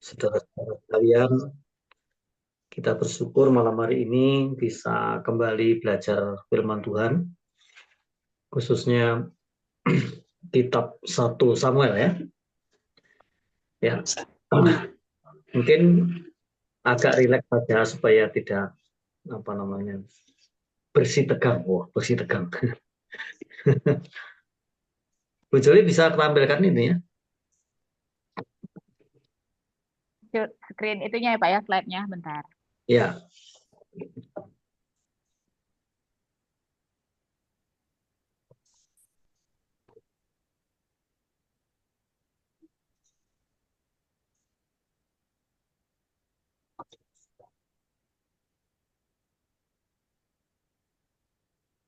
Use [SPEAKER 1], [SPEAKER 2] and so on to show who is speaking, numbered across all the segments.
[SPEAKER 1] Saudara-saudara sekalian, kita bersyukur malam hari ini bisa kembali belajar firman Tuhan, khususnya kitab 1 Samuel ya. Ya, mungkin agak rileks saja supaya tidak bersih tegang. Bersih tegang. Bu Joli bisa tampilkan ini ya.
[SPEAKER 2] Screen itunya ya Pak ya, slide-nya bentar.
[SPEAKER 1] Ya.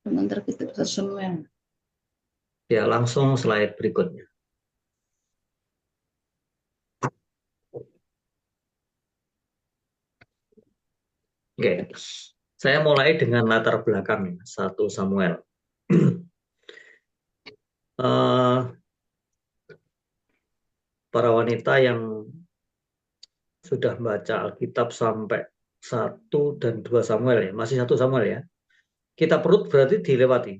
[SPEAKER 3] Sementara kita Samuel.
[SPEAKER 1] Ya, langsung slide berikutnya. Oke. Saya mulai dengan latar belakang 1 Samuel. Para wanita yang sudah baca Alkitab sampai 1 dan 2 Samuel ya, masih 1 Samuel ya. Kitab Rut berarti dilewati.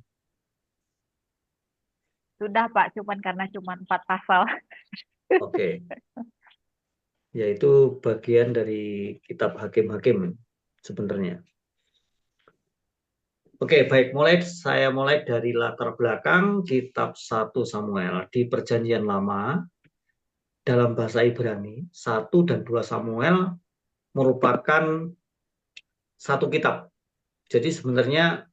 [SPEAKER 2] Sudah Pak, karena cuma 4 pasal.
[SPEAKER 1] Oke. Yaitu bagian dari kitab Hakim-Hakim sebenarnya. Oke, baik. Saya mulai dari latar belakang kitab 1 Samuel di Perjanjian Lama. Dalam bahasa Ibrani, 1 dan 2 Samuel merupakan satu kitab. Jadi sebenarnya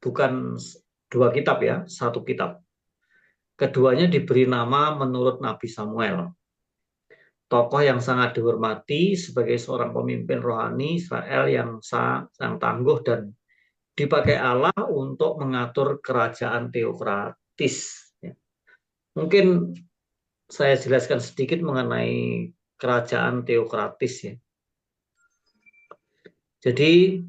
[SPEAKER 1] bukan 2 kitab ya, 1 kitab. Keduanya diberi nama menurut Nabi Samuel. Tokoh yang sangat dihormati sebagai seorang pemimpin rohani Israel yang tangguh dan dipakai Allah untuk mengatur kerajaan teokratis. Mungkin saya jelaskan sedikit mengenai kerajaan teokratis ya. Jadi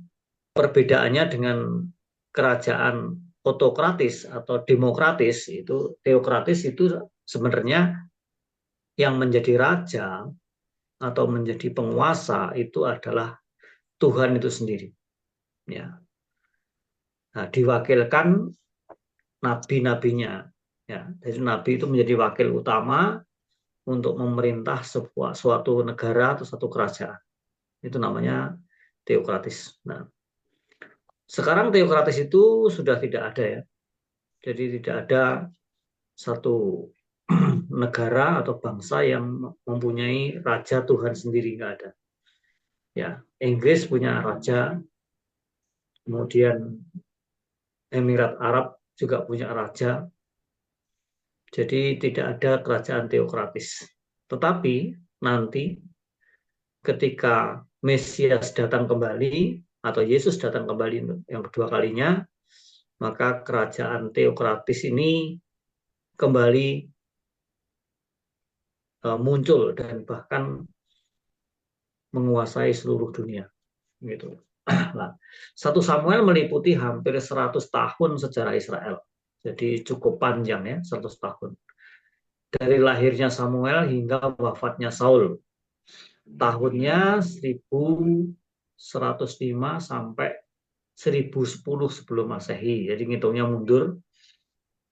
[SPEAKER 1] perbedaannya dengan kerajaan otokratis atau demokratis itu, teokratis itu sebenarnya yang menjadi raja atau menjadi penguasa itu adalah Tuhan itu sendiri. Ya. Nah, diwakilkan nabi-nabinya. Ya, jadi nabi itu menjadi wakil utama untuk memerintah suatu negara atau satu kerajaan. Itu namanya teokratis. Nah, sekarang teokratis itu sudah tidak ada ya. Jadi tidak ada satu negara atau bangsa yang mempunyai raja Tuhan sendiri, nggak ada. Ya, Inggris punya raja, kemudian Emirat Arab juga punya raja. Jadi tidak ada kerajaan teokratis. Tetapi nanti ketika Mesias datang kembali atau Yesus datang kembali yang kedua kalinya, maka kerajaan teokratis ini kembali muncul dan bahkan menguasai seluruh dunia. Gitu. Nah, 1 Samuel meliputi hampir 100 tahun sejarah Israel. Jadi cukup panjang ya, 100 tahun. Dari lahirnya Samuel hingga wafatnya Saul. Tahunnya 1105 sampai 1010 sebelum Masehi. Jadi ngitungnya mundur.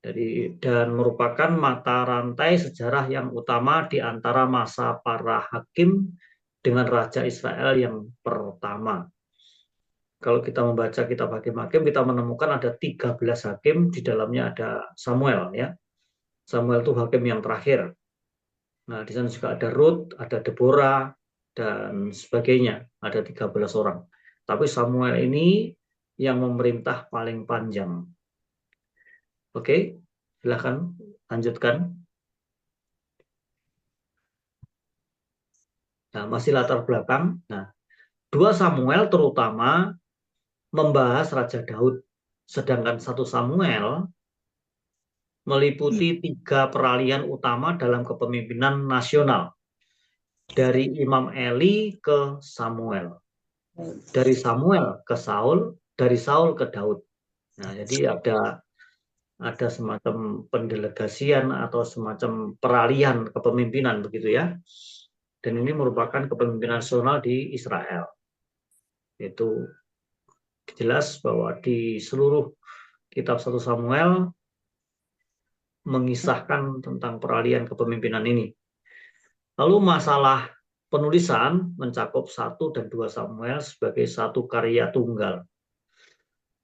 [SPEAKER 1] Dan merupakan mata rantai sejarah yang utama di antara masa para hakim dengan Raja Israel yang pertama. Kalau kita membaca kitab Hakim-Hakim, kita menemukan ada 13 hakim, di dalamnya ada Samuel ya. Samuel itu hakim yang terakhir. Nah, di sana juga ada Ruth, ada Deborah, dan sebagainya. Ada 13 orang. Tapi Samuel ini yang memerintah paling panjang. Oke, silahkan lanjutkan. Nah, masih latar belakang. Nah, 2 Samuel terutama membahas Raja Daud. Sedangkan 1 Samuel meliputi 3 peralihan utama dalam kepemimpinan nasional. Dari Imam Eli ke Samuel. Dari Samuel ke Saul, dari Saul ke Daud. Nah, jadi ada semacam pendelegasian atau semacam peralihan kepemimpinan begitu ya. Dan ini merupakan kepemimpinan nasional di Israel. Itu jelas bahwa di seluruh kitab 1 Samuel mengisahkan tentang peralihan kepemimpinan ini. Lalu masalah penulisan mencakup 1 dan 2 Samuel sebagai satu karya tunggal.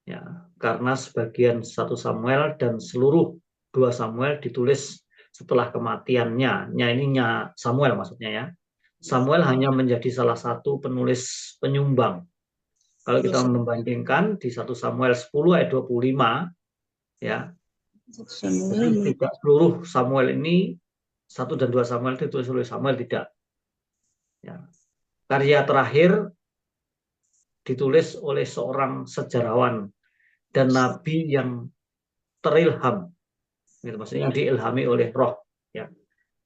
[SPEAKER 1] Ya, karena sebagian 1 Samuel dan seluruh 2 Samuel ditulis setelah kematiannya. Nya Samuel maksudnya ya. Samuel hanya menjadi salah satu penulis penyumbang. Kalau kita membandingkan di 1 Samuel 10 ayat 25 ya. Jadi tidak seluruh Samuel ini 1 dan 2 Samuel ditulis oleh Samuel, tidak. Ya. Karya terakhir ditulis oleh seorang sejarawan dan nabi yang terilham, gitu, maksudnya yang diilhami oleh Roh, ya,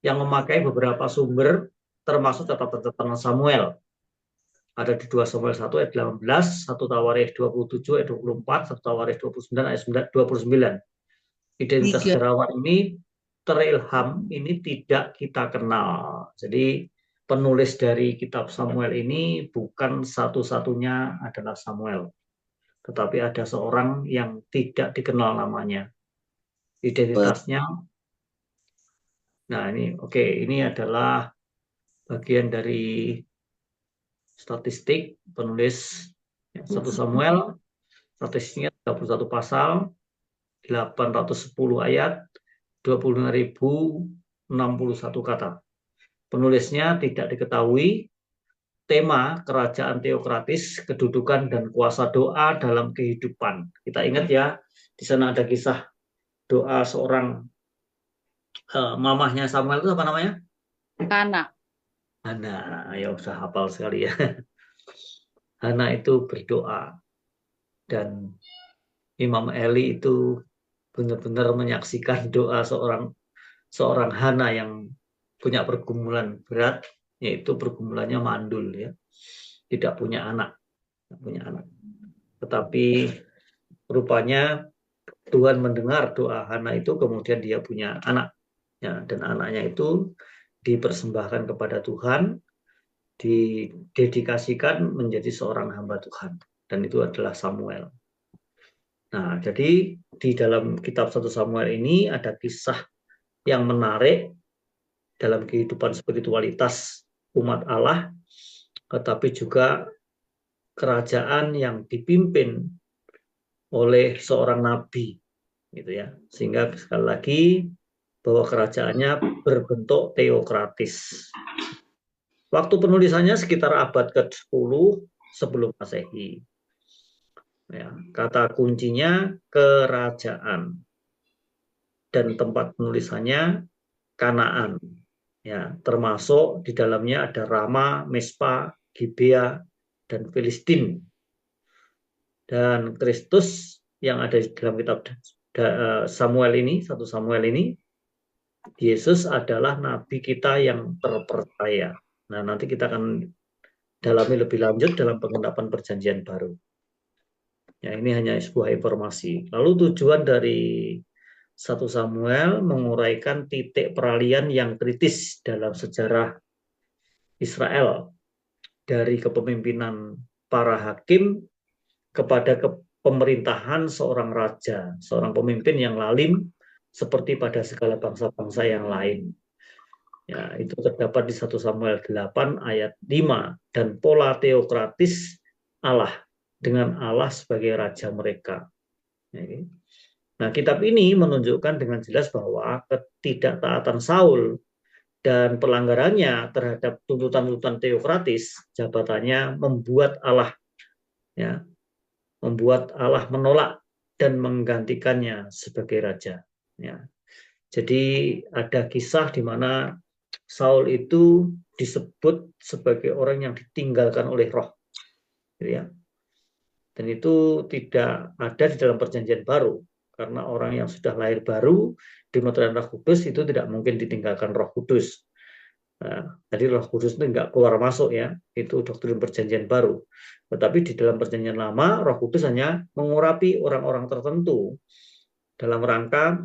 [SPEAKER 1] yang memakai beberapa sumber termasuk catatan Samuel. Ada di 2 Samuel 1 ayat 18, 1 Tawarikh 27 ayat 24, 1 Tawarikh 29 ayat 29. Identitas sejarawan ini terilham ini tidak kita kenal. Jadi penulis dari kitab Samuel ini bukan satu-satunya adalah Samuel, tetapi ada seorang yang tidak dikenal namanya. Identitasnya, nah ini oke, ini adalah bagian dari statistik penulis 1 Samuel. Statistiknya 31 pasal, 810 ayat, 25.061 kata. Penulisnya tidak diketahui. Tema kerajaan teokratis, kedudukan dan kuasa doa dalam kehidupan. Kita ingat ya, di sana ada kisah doa seorang mamahnya Samuel itu apa namanya? Hana. Ya usah hafal sekali ya. Hana itu berdoa dan Imam Eli itu benar-benar menyaksikan doa seorang Hana yang punya pergumulan berat, yaitu pergumulannya mandul ya, tidak punya anak. Tetapi rupanya Tuhan mendengar doa Hana itu, kemudian dia punya anak ya, dan anaknya itu dipersembahkan kepada Tuhan, didedikasikan menjadi seorang hamba Tuhan, dan itu adalah Samuel. Nah, jadi di dalam kitab 1 Samuel ini ada kisah yang menarik dalam kehidupan spiritualitas umat Allah, tetapi juga kerajaan yang dipimpin oleh seorang nabi, gitu ya. Sehingga sekali lagi bahwa kerajaannya berbentuk teokratis. Waktu penulisannya sekitar abad ke-10 sebelum Masehi. Ya, kata kuncinya kerajaan dan tempat penulisannya Kanaan. Ya, termasuk di dalamnya ada Rama, Mespa, Gibea, dan Filistin. Dan Kristus yang ada di dalam kitab Samuel ini, 1 Samuel ini, Yesus adalah nabi kita yang terpercaya. Nah, nanti kita akan dalami lebih lanjut dalam pengendapan perjanjian baru. Ya, ini hanya sebuah informasi. Lalu tujuan dari 1 Samuel menguraikan titik peralihan yang kritis dalam sejarah Israel dari kepemimpinan para hakim kepada pemerintahan seorang raja, seorang pemimpin yang lalim seperti pada segala bangsa-bangsa yang lain. Ya, itu terdapat di 1 Samuel 8 ayat 5, dan pola teokratis Allah dengan Allah sebagai raja mereka. Nah, kitab ini menunjukkan dengan jelas bahwa ketidaktaatan Saul dan pelanggarannya terhadap tuntutan-tuntutan teokratis jabatannya membuat Allah menolak dan menggantikannya sebagai raja. Ya. Jadi ada kisah di mana Saul itu disebut sebagai orang yang ditinggalkan oleh Roh, ya. Dan itu tidak ada di dalam perjanjian baru, karena orang yang sudah lahir baru dimeterai Roh Kudus itu tidak mungkin ditinggalkan Roh Kudus. Nah, jadi Roh Kudus itu nggak keluar masuk ya, itu doktrin perjanjian baru. Tetapi di dalam perjanjian lama, Roh Kudus hanya mengurapi orang-orang tertentu dalam rangka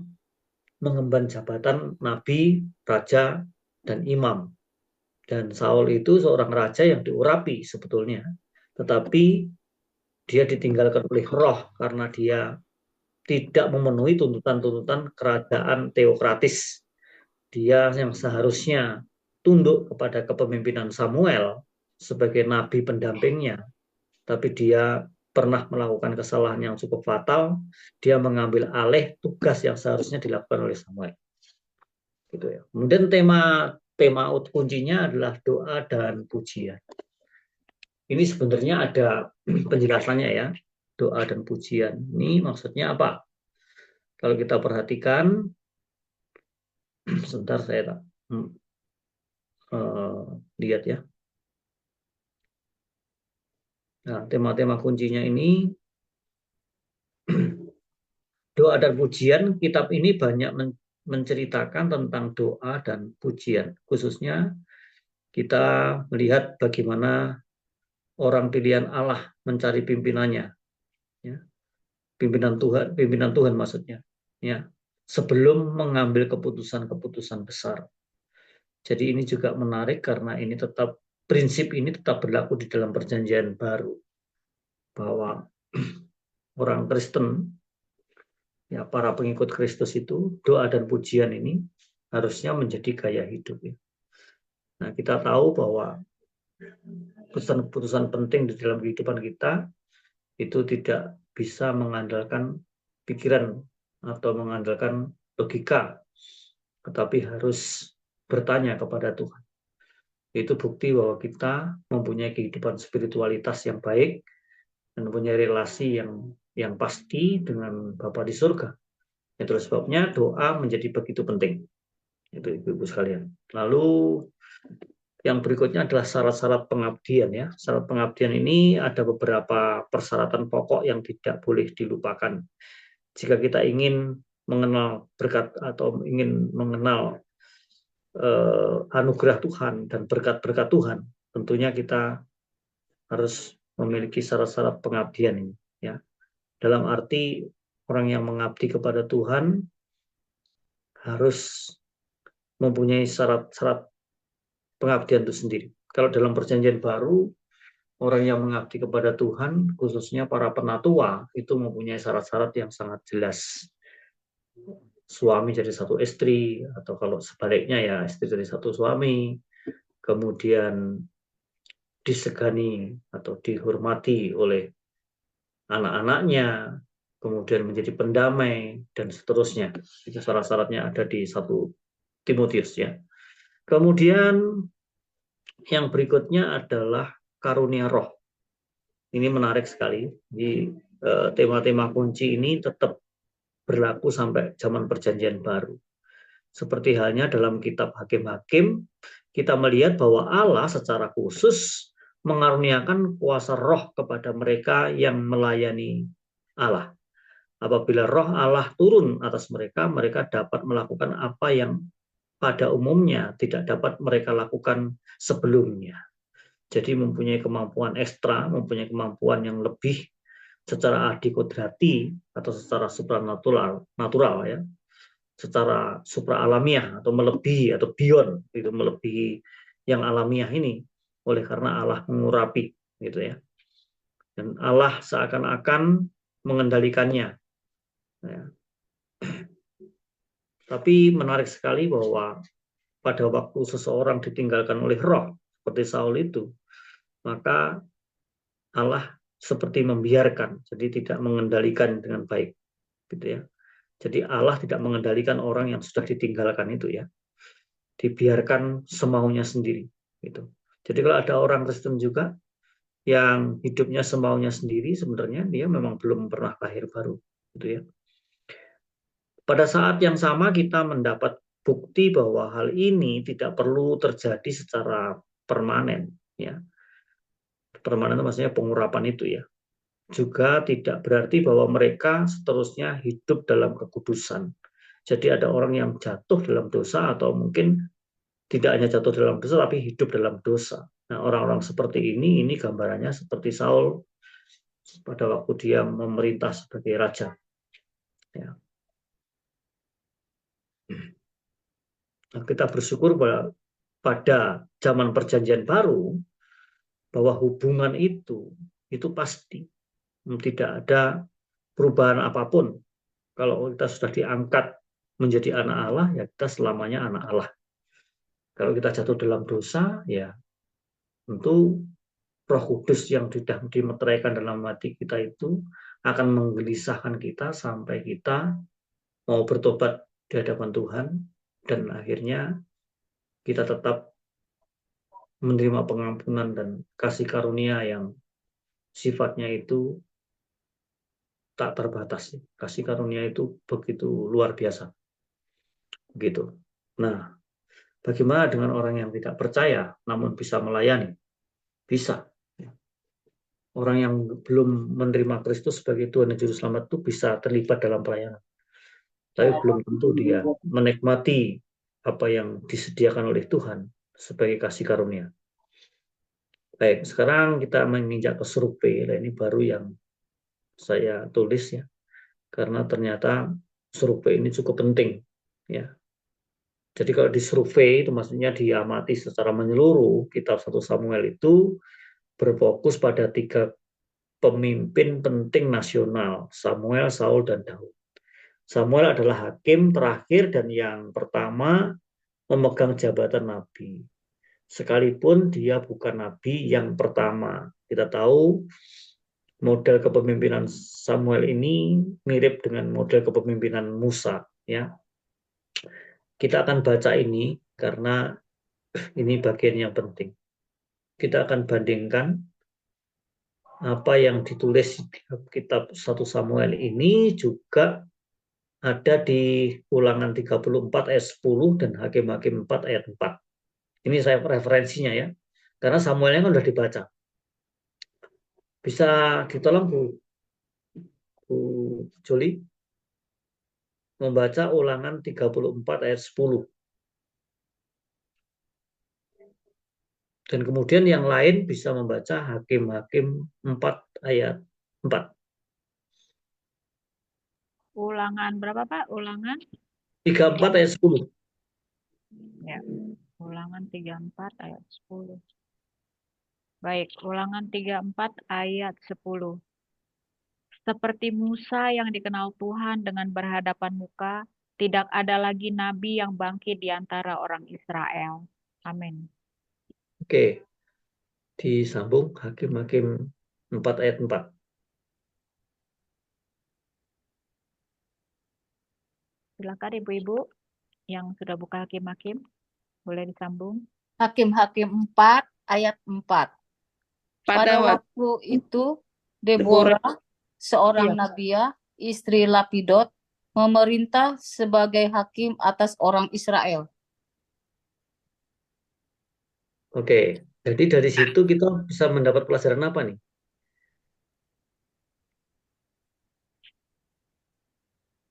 [SPEAKER 1] mengemban jabatan nabi, raja, dan imam. Dan Saul itu seorang raja yang diurapi sebetulnya, tetapi dia ditinggalkan oleh roh karena dia tidak memenuhi tuntutan-tuntutan kerajaan teokratis. Dia yang seharusnya tunduk kepada kepemimpinan Samuel sebagai nabi pendampingnya, tapi dia pernah melakukan kesalahan yang cukup fatal. Dia mengambil alih tugas yang seharusnya dilakukan oleh Samuel. Gitu ya. Kemudian tema kuncinya adalah doa dan pujian. Ini sebenarnya ada penjelasannya ya, doa dan pujian. Ini maksudnya apa? Kalau kita perhatikan, sebentar saya lihat ya. Nah, tema-tema kuncinya ini, doa dan pujian, kitab ini banyak menceritakan tentang doa dan pujian. Khususnya kita melihat bagaimana orang pilihan Allah mencari pimpinannya. Ya. Pimpinan Tuhan maksudnya. Ya. Sebelum mengambil keputusan-keputusan besar. Jadi ini juga menarik karena ini prinsip ini tetap berlaku di dalam perjanjian baru. Bahwa orang Kristen, ya para pengikut Kristus itu, doa dan pujian ini harusnya menjadi gaya hidup. Ya. Nah, kita tahu bahwa keputusan-keputusan penting di dalam kehidupan kita itu tidak bisa mengandalkan pikiran atau mengandalkan logika, tetapi harus bertanya kepada Tuhan. Itu bukti bahwa kita mempunyai kehidupan spiritualitas yang baik dan mempunyai relasi yang pasti dengan Bapa di surga. Itu sebabnya doa menjadi begitu penting. Itu Ibu-ibu sekalian. Lalu yang berikutnya adalah syarat-syarat pengabdian ya. Syarat pengabdian ini ada beberapa persyaratan pokok yang tidak boleh dilupakan. Jika kita ingin mengenal berkat atau ingin mengenal anugerah Tuhan dan berkat-berkat Tuhan, tentunya kita harus memiliki syarat-syarat pengabdian ini ya. Dalam arti orang yang mengabdi kepada Tuhan harus mempunyai syarat-syarat pengabdian itu sendiri. Kalau dalam perjanjian baru, orang yang mengabdi kepada Tuhan, khususnya para penatua, itu mempunyai syarat-syarat yang sangat jelas. Suami jadi satu istri, atau kalau sebaliknya ya istri jadi satu suami, kemudian disegani atau dihormati oleh anak-anaknya, kemudian menjadi pendamai, dan seterusnya. Itu syarat-syaratnya ada di 1 Timotius ya. Kemudian yang berikutnya adalah karunia roh. Ini menarik sekali. Di tema-tema kunci ini tetap berlaku sampai zaman perjanjian baru. Seperti halnya dalam kitab Hakim-Hakim, kita melihat bahwa Allah secara khusus mengaruniakan kuasa roh kepada mereka yang melayani Allah. Apabila roh Allah turun atas mereka, mereka dapat melakukan apa yang pada umumnya tidak dapat mereka lakukan sebelumnya. Jadi mempunyai kemampuan ekstra, mempunyai kemampuan yang lebih secara adikodrati atau secara supranatural, ya, secara supra-alamiah atau melebihi atau beyond, itu melebihi yang alamiah ini, oleh karena Allah mengurapi, gitu ya. Dan Allah seakan-akan mengendalikannya. Ya. Tapi menarik sekali bahwa pada waktu seseorang ditinggalkan oleh roh, seperti Saul itu, maka Allah seperti membiarkan, jadi tidak mengendalikan dengan baik, gitu ya. Jadi Allah tidak mengendalikan orang yang sudah ditinggalkan itu ya, dibiarkan semaunya sendiri, gitu. Jadi kalau ada orang Kristen juga yang hidupnya semaunya sendiri, sebenarnya dia memang belum pernah lahir baru, gitu ya. Pada saat yang sama kita mendapat bukti bahwa hal ini tidak perlu terjadi secara permanen, ya. Permanen itu maksudnya pengurapan itu ya. Juga tidak berarti bahwa mereka seterusnya hidup dalam kekudusan. Jadi ada orang yang jatuh dalam dosa atau mungkin tidak hanya jatuh dalam dosa tapi hidup dalam dosa. Nah, orang-orang seperti ini gambarannya seperti Saul pada waktu dia memerintah sebagai raja. Ya. Nah, kita bersyukur bahwa pada zaman perjanjian baru bahwa hubungan itu pasti tidak ada perubahan apapun. Kalau kita sudah diangkat menjadi anak Allah, ya kita selamanya anak Allah. Kalau kita jatuh dalam dosa, ya tentu Roh Kudus yang sudah dimeteraikan dalam hati kita itu akan menggelisahkan kita sampai kita mau bertobat di hadapan Tuhan, dan akhirnya kita tetap menerima pengampunan dan kasih karunia yang sifatnya itu tak terbatas. Kasih karunia itu begitu luar biasa. Begitu. Nah, bagaimana dengan orang yang tidak percaya namun bisa melayani? Bisa. Orang yang belum menerima Kristus sebagai Tuhan dan Juru Selamat itu bisa terlibat dalam pelayanan. Tapi belum tentu dia menikmati apa yang disediakan oleh Tuhan sebagai kasih karunia. Baik, sekarang kita menginjak ke survei. Nah, ini baru yang saya tulis ya, karena ternyata survei ini cukup penting ya. Jadi kalau di survei itu maksudnya diamati secara menyeluruh, kitab 1 Samuel itu berfokus pada 3 pemimpin penting nasional, Samuel, Saul, dan Daud. Samuel adalah hakim terakhir dan yang pertama memegang jabatan nabi. Sekalipun dia bukan nabi yang pertama. Kita tahu model kepemimpinan Samuel ini mirip dengan model kepemimpinan Musa ya. Kita akan baca ini karena ini bagian yang penting. Kita akan bandingkan apa yang ditulis di kitab 1 Samuel ini juga ada di Ulangan 34 ayat 10 dan Hakim-Hakim 4 ayat 4. Ini saya referensinya ya. Karena Samuelnya kan sudah dibaca. Bisa ditolong Bu Joli membaca Ulangan 34 ayat 10. Dan kemudian yang lain bisa membaca Hakim-Hakim 4 ayat 4.
[SPEAKER 2] Ulangan berapa, Pak? Ulangan
[SPEAKER 1] 34 ayat 10.
[SPEAKER 2] ya. Ulangan 34 ayat 10. Baik, Ulangan 34 ayat 10. Seperti Musa yang dikenal Tuhan dengan berhadapan muka, tidak ada lagi nabi yang bangkit di antara orang Israel. Amin.
[SPEAKER 1] Oke, disambung Hakim-Hakim 4 ayat 4.
[SPEAKER 2] Silakan Ibu-ibu yang sudah buka Hakim-Hakim, boleh disambung.
[SPEAKER 3] Hakim-Hakim 4 ayat 4. Pada waktu itu Deborah, seorang
[SPEAKER 2] Iya.
[SPEAKER 3] nabiah, istri Lapidot, memerintah sebagai hakim atas orang Israel.
[SPEAKER 1] Oke, jadi dari situ kita bisa mendapat pelajaran apa nih?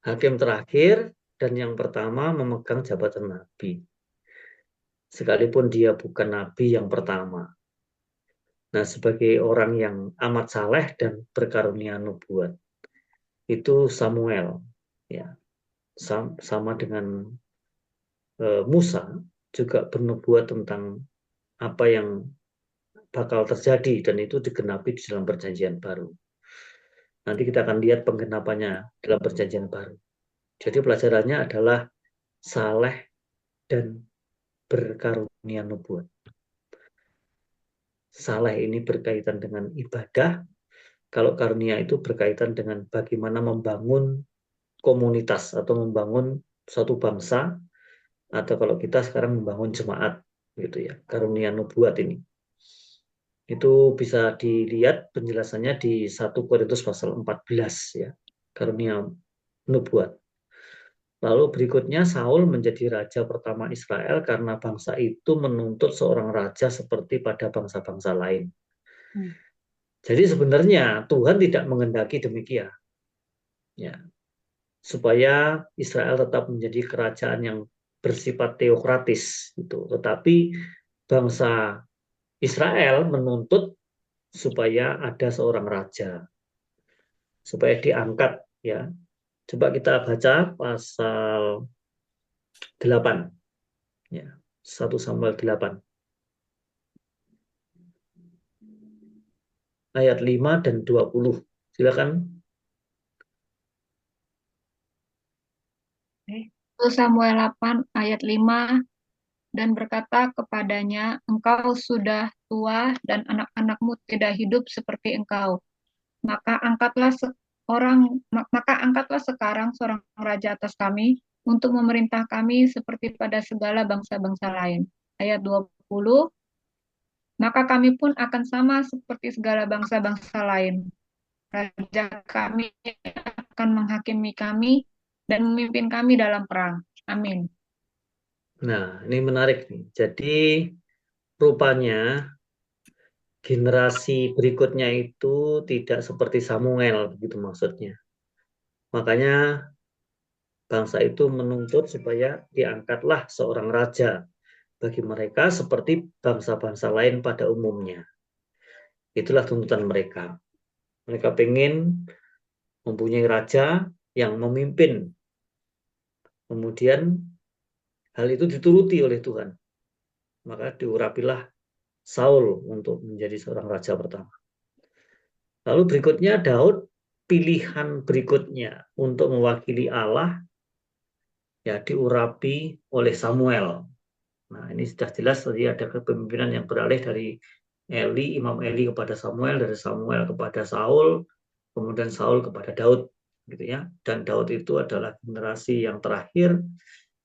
[SPEAKER 1] Hakim terakhir dan yang pertama memegang jabatan nabi. Sekalipun dia bukan nabi yang pertama. Nah, sebagai orang yang amat saleh dan berkarunia nubuat, itu Samuel. Ya, sama dengan Musa juga bernubuat tentang apa yang bakal terjadi dan itu digenapi di dalam perjanjian baru. Nanti kita akan lihat penggenapannya dalam perjanjian baru. Jadi pelajarannya adalah saleh dan berkarunia nubuat. Saleh ini berkaitan dengan ibadah, kalau karunia itu berkaitan dengan bagaimana membangun komunitas atau membangun suatu bangsa, atau kalau kita sekarang membangun jemaat gitu ya. Karunia nubuat ini. Itu bisa dilihat penjelasannya di 1 Korintus pasal 14 ya. Karunia nubuat. Lalu berikutnya Saul menjadi raja pertama Israel karena bangsa itu menuntut seorang raja seperti pada bangsa-bangsa lain. Jadi sebenarnya Tuhan tidak menghendaki demikian. Ya, supaya Israel tetap menjadi kerajaan yang bersifat teokratis gitu. Tetapi bangsa Israel menuntut supaya ada seorang raja, supaya diangkat ya. Coba kita baca pasal 8 ya. 1 Samuel 8. Ayat 5 dan 20. Silakan.
[SPEAKER 4] 1 Samuel 8 ayat 5, dan berkata kepadanya, engkau sudah tua dan anak-anakmu tidak hidup seperti engkau. Maka angkatlah sekarang seorang raja atas kami untuk memerintah kami seperti pada segala bangsa-bangsa lain. Ayat 20, maka kami pun akan sama seperti segala bangsa-bangsa lain. Raja kami akan menghakimi kami dan memimpin kami dalam perang. Amin.
[SPEAKER 1] Nah, ini menarik nih. Jadi rupanya generasi berikutnya itu tidak seperti Samuel, begitu maksudnya. Makanya bangsa itu menuntut supaya diangkatlah seorang raja bagi mereka seperti bangsa-bangsa lain pada umumnya. Itulah tuntutan mereka. Mereka ingin mempunyai raja yang memimpin. Kemudian hal itu dituruti oleh Tuhan. Maka diurapilah Saul untuk menjadi seorang raja pertama. Lalu berikutnya Daud, pilihan berikutnya untuk mewakili Allah ya diurapi oleh Samuel. Nah, ini sudah jelas tadi ada kepemimpinan yang beralih dari Imam Eli kepada Samuel, dari Samuel kepada Saul, kemudian Saul kepada Daud, gitu ya. Dan Daud itu adalah generasi yang terakhir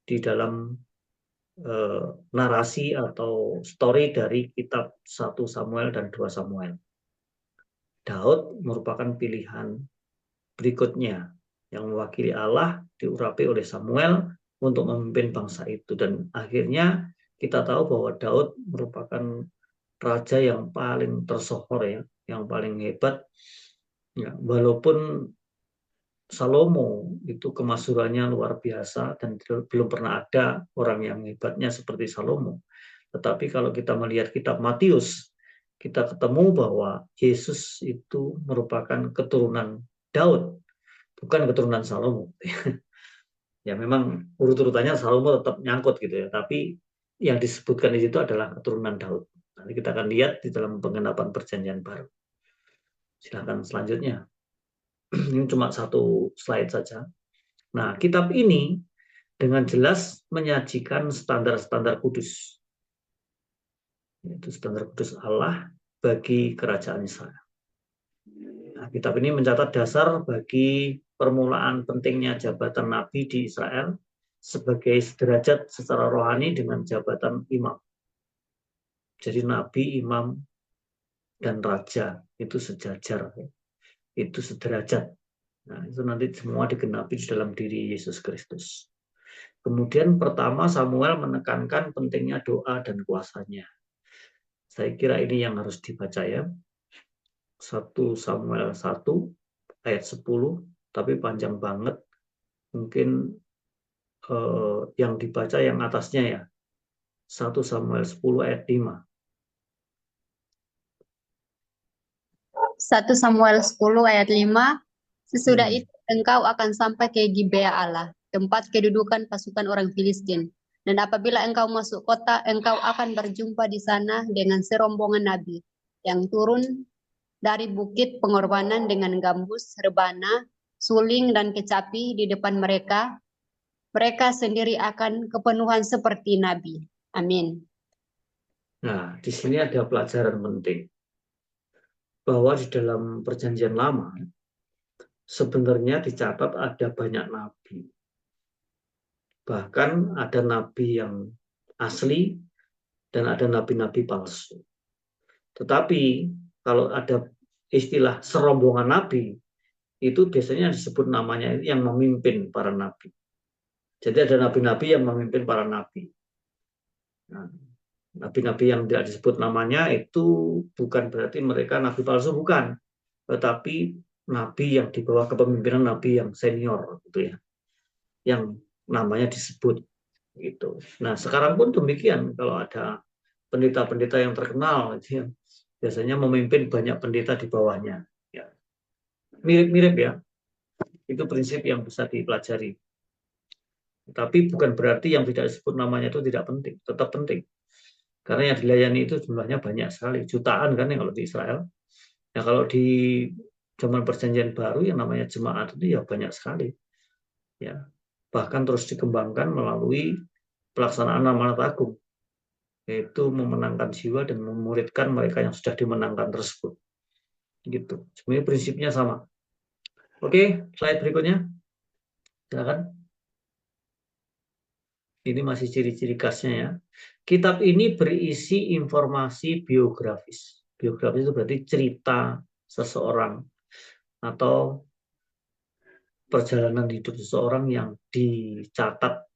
[SPEAKER 1] di dalam narasi atau story dari kitab 1 Samuel dan 2 Samuel. Daud merupakan pilihan berikutnya yang mewakili Allah diurapi oleh Samuel untuk memimpin bangsa itu. Dan akhirnya kita tahu bahwa Daud merupakan raja yang paling tersohor ya, yang paling hebat. Ya, walaupun Salomo itu kemasyhurannya luar biasa dan belum pernah ada orang yang hebatnya seperti Salomo. Tetapi kalau kita melihat kitab Matius, kita ketemu bahwa Yesus itu merupakan keturunan Daud, bukan keturunan Salomo. Ya memang urut-urutannya Salomo tetap nyangkut gitu ya, tapi yang disebutkan di situ adalah keturunan Daud. Nanti kita akan lihat di dalam penggenapan perjanjian baru. Silakan selanjutnya. Ini cuma satu slide saja. Nah, kitab ini dengan jelas menyajikan standar-standar kudus. Yaitu standar kudus Allah bagi kerajaan Israel. Nah, kitab ini mencatat dasar bagi permulaan pentingnya jabatan nabi di Israel sebagai sederajat secara rohani dengan jabatan imam. Jadi nabi, imam, dan raja itu sejajar, itu sederajat. Nah, itu nanti semua digenapi di dalam diri Yesus Kristus. Kemudian pertama Samuel menekankan pentingnya doa dan kuasanya. Saya kira ini yang harus dibaca ya. 1 Samuel 1 ayat 10, tapi panjang banget. Mungkin yang dibaca yang atasnya ya. 1 Samuel 10 ayat 5.
[SPEAKER 5] 1 Samuel 10 ayat 5, sesudah itu engkau akan sampai ke Gibea Allah, tempat kedudukan pasukan orang Filistin. Dan apabila engkau masuk kota, engkau akan berjumpa di sana dengan serombongan nabi yang turun dari bukit pengorbanan dengan gambus, rebana, suling, dan kecapi di depan mereka. Mereka sendiri akan kepenuhan seperti nabi. Amin.
[SPEAKER 1] Nah, di sini ada pelajaran penting. Bahwa di dalam perjanjian lama, sebenarnya dicatat ada banyak nabi. Bahkan ada nabi yang asli dan ada nabi-nabi palsu. Tetapi kalau ada istilah serombongan nabi, itu biasanya disebut namanya yang memimpin para nabi. Jadi ada nabi-nabi yang memimpin para nabi. Nah, nabi-nabi yang tidak disebut namanya itu bukan berarti mereka nabi palsu, bukan. Tetapi nabi yang di bawah kepemimpinan nabi yang senior gitu ya. Yang namanya disebut gitu. Nah, sekarang pun demikian kalau ada pendeta-pendeta yang terkenal gitu ya, biasanya memimpin banyak pendeta di bawahnya. Ya. Mirip-mirip ya. Itu prinsip yang bisa dipelajari. Tapi bukan berarti yang tidak disebut namanya itu tidak penting, tetap penting. Karena yang dilayani itu jumlahnya banyak sekali, jutaan kan ya kalau di Israel. Nah kalau di zaman Perjanjian Baru yang namanya jemaat itu ya banyak sekali. Ya, bahkan terus dikembangkan melalui pelaksanaan amanat agung, yaitu memenangkan jiwa dan memuridkan mereka yang sudah dimenangkan tersebut. Gitu. Sebenarnya prinsipnya sama. Oke, slide berikutnya. Silakan. Ini masih ciri-ciri khasnya ya. Kitab ini berisi informasi biografis. Biografis itu berarti cerita seseorang atau perjalanan hidup seseorang yang dicatat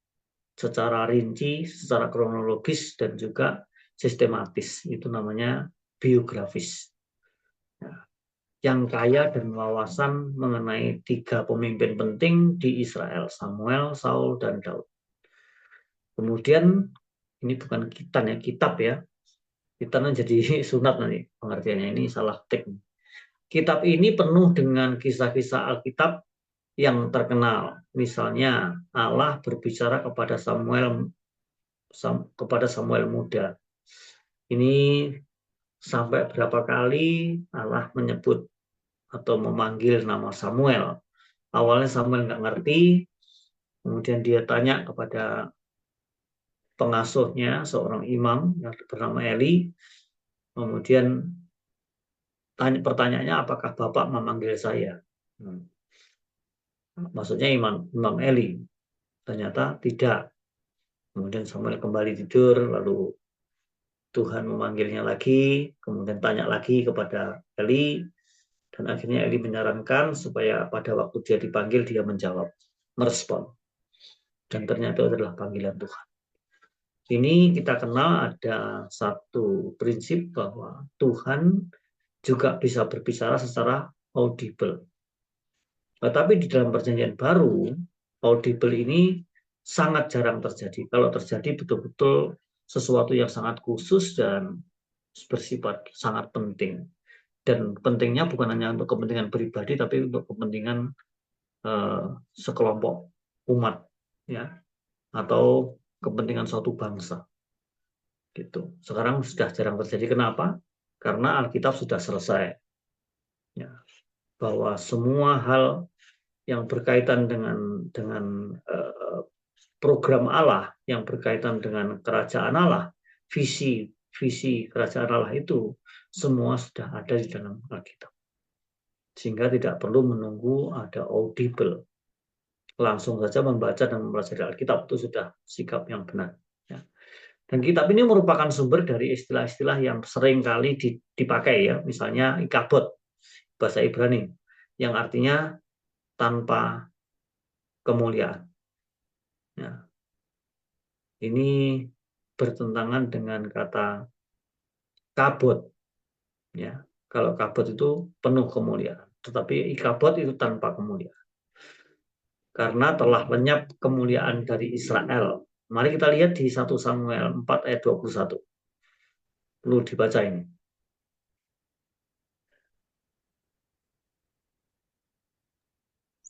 [SPEAKER 1] secara rinci, secara kronologis, dan juga sistematis. Itu namanya biografis. Nah, yang kaya dan wawasan mengenai 3 pemimpin penting di Israel, Samuel, Saul, dan Daud. Kemudian, ini bukan kitab ya. Kitab jadi sunat nanti pengertiannya, ini salah ketik. Kitab ini penuh dengan kisah-kisah Alkitab yang terkenal. Misalnya Allah berbicara kepada Samuel muda. Ini sampai berapa kali Allah menyebut atau memanggil nama Samuel. Awalnya Samuel nggak ngerti, kemudian dia tanya kepada pengasuhnya, seorang imam yang bernama Eli. Kemudian pertanyaannya, apakah Bapak memanggil saya? Maksudnya Imam Eli. Ternyata tidak. Kemudian Samuel kembali tidur, lalu Tuhan memanggilnya lagi, kemudian tanya lagi kepada Eli, dan akhirnya Eli menyarankan supaya pada waktu dia dipanggil, dia menjawab, merespon. Dan ternyata itu adalah panggilan Tuhan. Ini kita kenal ada satu prinsip bahwa Tuhan juga bisa berbicara secara audible. Tetapi di dalam perjanjian baru, audible ini sangat jarang terjadi. Kalau terjadi betul-betul sesuatu yang sangat khusus dan bersifat sangat penting. Dan pentingnya bukan hanya untuk kepentingan pribadi, tapi untuk kepentingan sekelompok umat, ya, atau kepentingan suatu bangsa. Gitu. Sekarang sudah jarang terjadi. Kenapa? Karena Alkitab sudah selesai. Ya, bahwa semua hal yang berkaitan dengan program Allah, yang berkaitan dengan kerajaan Allah, visi kerajaan Allah itu semua sudah ada di dalam Alkitab. Sehingga tidak perlu menunggu ada audible. Langsung saja membaca dan mempelajari Alkitab itu sudah sikap yang benar. Ya. Dan kitab ini merupakan sumber dari istilah-istilah yang sering kali dipakai ya, misalnya ikabod, bahasa Ibrani, yang artinya tanpa kemuliaan. Ya. Ini bertentangan dengan kata kabod. Ya. Kalau kabod itu penuh kemuliaan, tetapi ikabod itu tanpa kemuliaan. Karena telah lenyap kemuliaan dari Israel. Mari kita lihat di 1 Samuel 4 ayat 21. Perlu dibaca ini.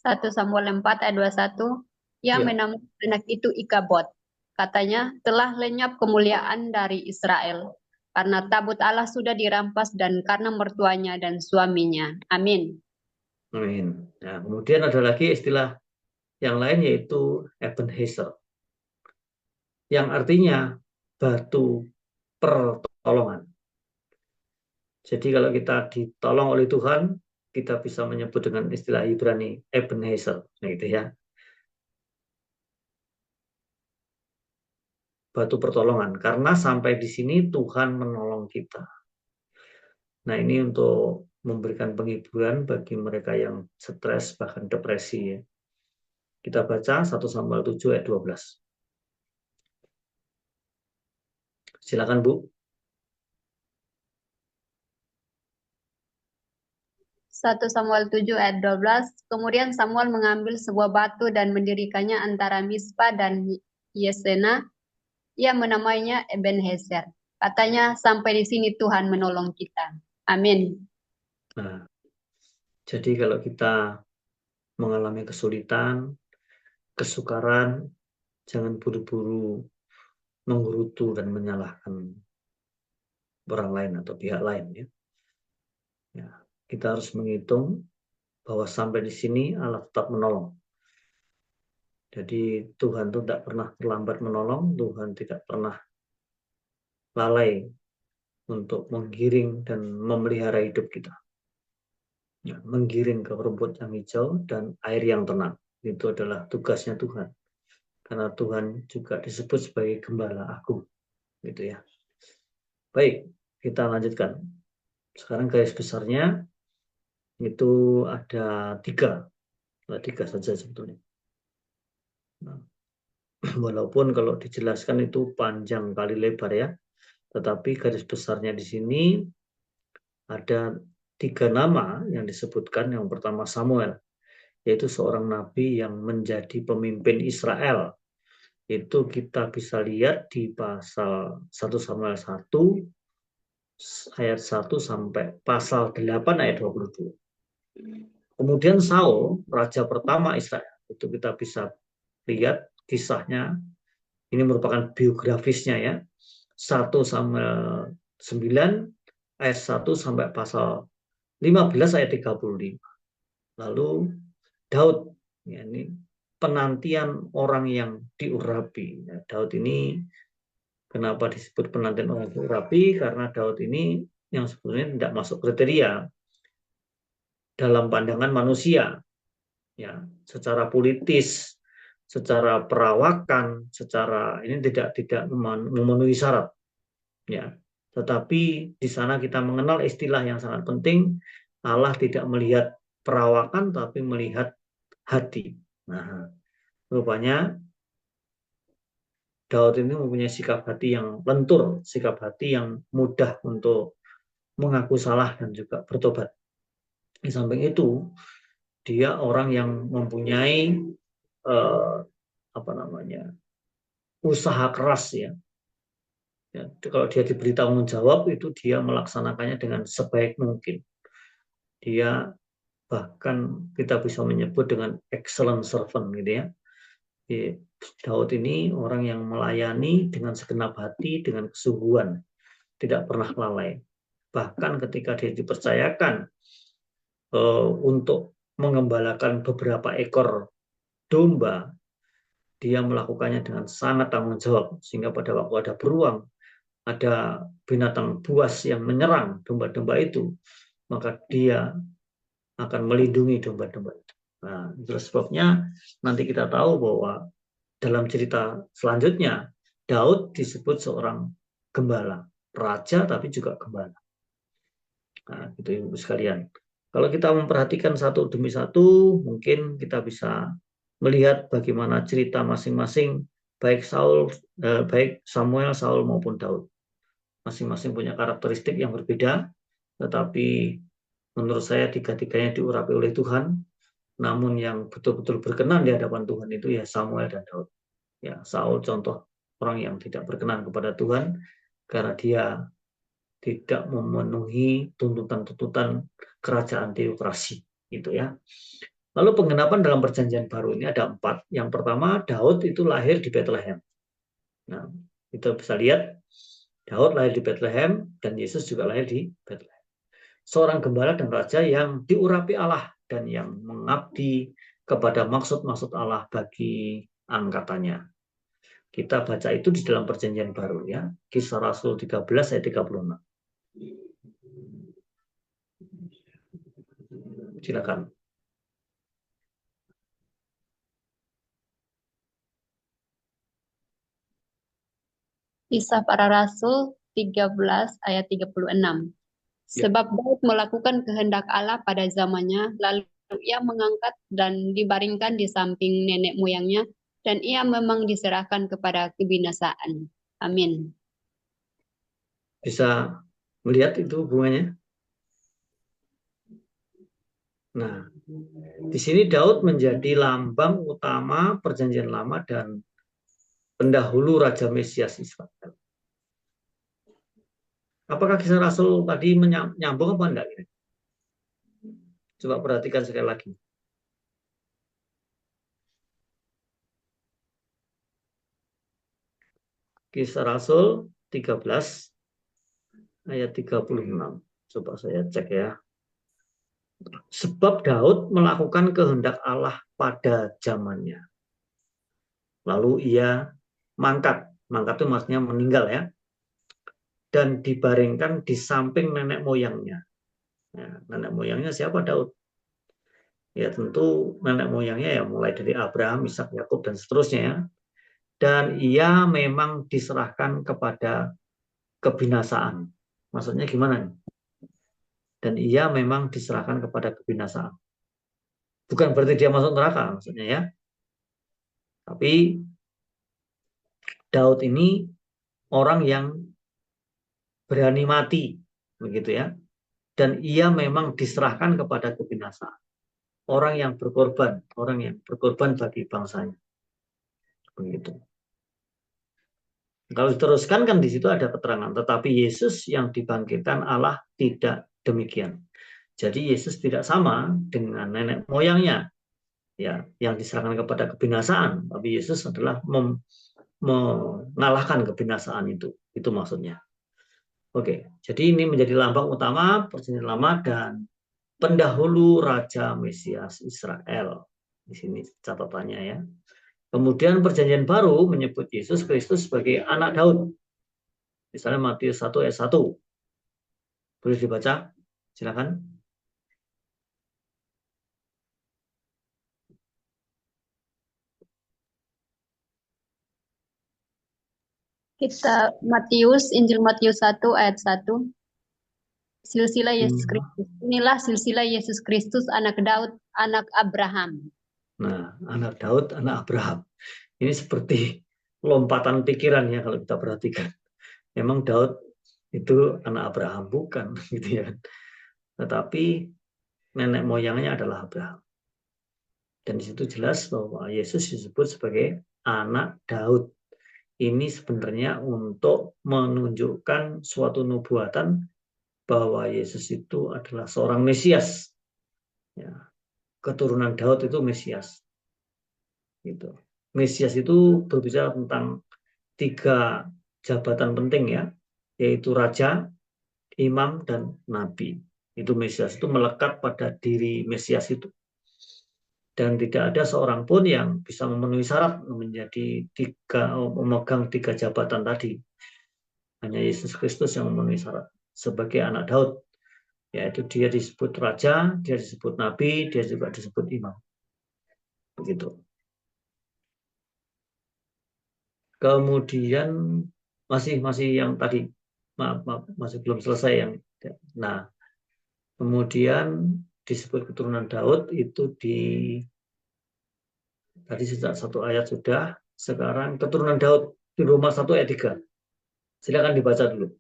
[SPEAKER 5] 1 Samuel 4 ayat 21, yang
[SPEAKER 1] Ya.
[SPEAKER 5] menamakan anak itu Ikabod. Katanya, telah lenyap kemuliaan dari Israel, karena tabut Allah sudah dirampas dan karena mertuanya dan suaminya. Amin.
[SPEAKER 1] Amin. Nah, kemudian ada lagi istilah yang lain yaitu Ebenezer, yang artinya batu pertolongan. Jadi kalau kita ditolong oleh Tuhan, kita bisa menyebut dengan istilah Ibrani Ebenezer, nah, gitu ya. Batu pertolongan, karena sampai di sini Tuhan menolong kita. Nah, ini untuk memberikan penghiburan bagi mereka yang stres bahkan depresi ya. Kita baca 1 Samuel 7 ayat 12. Silakan Bu.
[SPEAKER 5] 1 Samuel 7 ayat 12, kemudian Samuel mengambil sebuah batu dan mendirikannya antara Mispa dan Yesena. Ia menamainya Ebenezer. Katanya, sampai di sini Tuhan menolong kita. Amin.
[SPEAKER 1] Nah, jadi kalau kita mengalami kesulitan, kesukaran, Jangan buru-buru menggerutu dan menyalahkan orang lain atau pihak lain. Ya, kita harus menghitung bahwa sampai di sini Allah tetap menolong. Jadi Tuhan itu tidak pernah terlambat menolong, Tuhan tidak pernah lalai untuk menggiring dan memelihara hidup kita. Ya, menggiring ke rumput yang hijau dan air yang tenang. Itu adalah tugasnya Tuhan. Karena Tuhan juga disebut sebagai gembala agung. Gitu ya. Baik, kita lanjutkan. Sekarang garis besarnya itu ada tiga saja sebetulnya. Nah, walaupun kalau dijelaskan itu panjang kali lebar ya, tetapi garis besarnya di sini ada 3 nama yang disebutkan. Yang pertama Samuel, yaitu seorang nabi yang menjadi pemimpin Israel. Itu kita bisa lihat di pasal 1 Samuel 1 ayat 1 sampai pasal 8 ayat 22. Kemudian Saul, raja pertama Israel, itu kita bisa lihat kisahnya. Ini merupakan biografisnya ya. 1 Samuel 9 ayat 1 sampai pasal 15 ayat 35. Lalu Daud, ya, ini penantian orang yang diurapi. Ya, Daud ini kenapa disebut penantian orang diurapi? Karena Daud ini yang sebenarnya tidak masuk kriteria dalam pandangan manusia, ya, secara politis, secara perawakan, secara ini tidak memenuhi syarat, ya. Tetapi di sana kita mengenal istilah yang sangat penting. Allah tidak melihat perawakan, tapi melihat hati. Nah, rupanya Daud ini mempunyai sikap hati yang lentur, sikap hati yang mudah untuk mengaku salah dan juga bertobat. Di samping itu, dia orang yang mempunyai usaha keras ya. Ya, kalau dia diberi tanggung jawab itu dia melaksanakannya dengan sebaik mungkin. Dia bahkan kita bisa menyebut dengan excellent servant gitu ya. Daud ini orang yang melayani dengan segenap hati, dengan kesungguhan, tidak pernah lalai. Bahkan ketika dia dipercayakan untuk mengembalakan beberapa ekor domba, dia melakukannya dengan sangat tanggung jawab, sehingga pada waktu ada beruang, ada binatang buas yang menyerang domba-domba itu, maka dia akan melindungi domba-domba itu. Nah, itulah sebabnya nanti kita tahu bahwa dalam cerita selanjutnya, Daud disebut seorang gembala, raja tapi juga gembala. Nah, itu Ibu sekalian. Kalau kita memperhatikan satu demi satu, mungkin kita bisa melihat bagaimana cerita masing-masing, baik Samuel, Saul maupun Daud. Masing-masing punya karakteristik yang berbeda, tetapi menurut saya tiga-tiganya diurapi oleh Tuhan. Namun yang betul-betul berkenan di hadapan Tuhan itu ya Samuel dan Daud. Ya, Saul contoh orang yang tidak berkenan kepada Tuhan karena dia tidak memenuhi tuntutan-tuntutan kerajaan teokrasi, gitu ya. Lalu penggenapan dalam perjanjian baru ini ada 4. Yang pertama, Daud itu lahir di Bethlehem. Nah, kita bisa lihat Daud lahir di Bethlehem dan Yesus juga lahir di Bethlehem. Seorang gembala dan raja yang diurapi Allah dan yang mengabdi kepada maksud-maksud Allah bagi angkatannya. Kita baca itu di dalam perjanjian baru ya. Kisah Rasul 13 ayat 36. Silakan.
[SPEAKER 5] Kisah Para Rasul 13 ayat 36. Sebab Daud melakukan kehendak Allah pada zamannya, lalu ia mengangkat dan dibaringkan di samping nenek moyangnya, dan ia memang diserahkan kepada kebinasaan. Amin.
[SPEAKER 1] Bisa melihat itu hubungannya? Nah, di sini Daud menjadi lambang utama perjanjian lama dan pendahulu Raja Mesias Israel. Apakah kisah Rasul tadi menyambung apa enggak? Coba perhatikan sekali lagi. Kisah Rasul 13 ayat 36. Coba saya cek ya. Sebab Daud melakukan kehendak Allah pada zamannya. Lalu ia mangkat. Mangkat itu maksudnya meninggal ya. Dan dibaringkan di samping nenek moyangnya. Nah, nenek moyangnya siapa? Daud. Ya tentu nenek moyangnya ya mulai dari Abraham, Ishak, Yakub dan seterusnya ya. Dan ia memang diserahkan kepada kebinasaan. Maksudnya gimana? Dan ia memang diserahkan kepada kebinasaan. Bukan berarti dia masuk neraka maksudnya ya. Tapi Daud ini orang yang berani mati, begitu ya. Dan ia memang diserahkan kepada kebinasaan. Orang yang berkorban bagi bangsanya. Begitu. Kalau diteruskan kan di situ ada keterangan, tetapi Yesus yang dibangkitkan Allah tidak demikian. Jadi Yesus tidak sama dengan nenek moyangnya, ya, yang diserahkan kepada kebinasaan. Tapi Yesus adalah mengalahkan kebinasaan itu maksudnya. Oke, jadi ini menjadi lambang utama Perjanjian Lama dan pendahulu Raja Mesias Israel. Di sini catatannya ya. Kemudian Perjanjian Baru menyebut Yesus Kristus sebagai anak Daud. Misalnya Matius 1 ayat 1. Boleh dibaca? Silakan.
[SPEAKER 5] Kita Injil Matius 1 ayat 1. Silsilah Yesus Kristus. Inilah silsilah Yesus Kristus, anak Daud, anak Abraham.
[SPEAKER 1] Nah, anak Daud, anak Abraham. Ini seperti lompatan pikiran ya kalau kita perhatikan. Memang Daud itu anak Abraham, bukan gitu ya. Tetapi nenek moyangnya adalah Abraham. Dan di situ jelas bahwa Yesus disebut sebagai anak Daud. Ini sebenarnya untuk menunjukkan suatu nubuatan bahwa Yesus itu adalah seorang Mesias. Ya, keturunan Daud itu Mesias. Gitu. Mesias itu berbicara tentang 3 jabatan penting ya, yaitu raja, imam, dan nabi. Itu Mesias, itu melekat pada diri Mesias itu. Dan tidak ada seorang pun yang bisa memenuhi syarat memegang 3 jabatan tadi. Hanya Yesus Kristus yang memenuhi syarat sebagai anak Daud. Yaitu dia disebut raja, dia disebut nabi, dia juga disebut imam. Begitu. Kemudian masih yang tadi, maaf, masih belum selesai yang. Nah, kemudian disebut keturunan Daud itu tadi sejak 1 ayat sudah, sekarang keturunan Daud di Roma 1 ayat 3. Silakan dibaca dulu.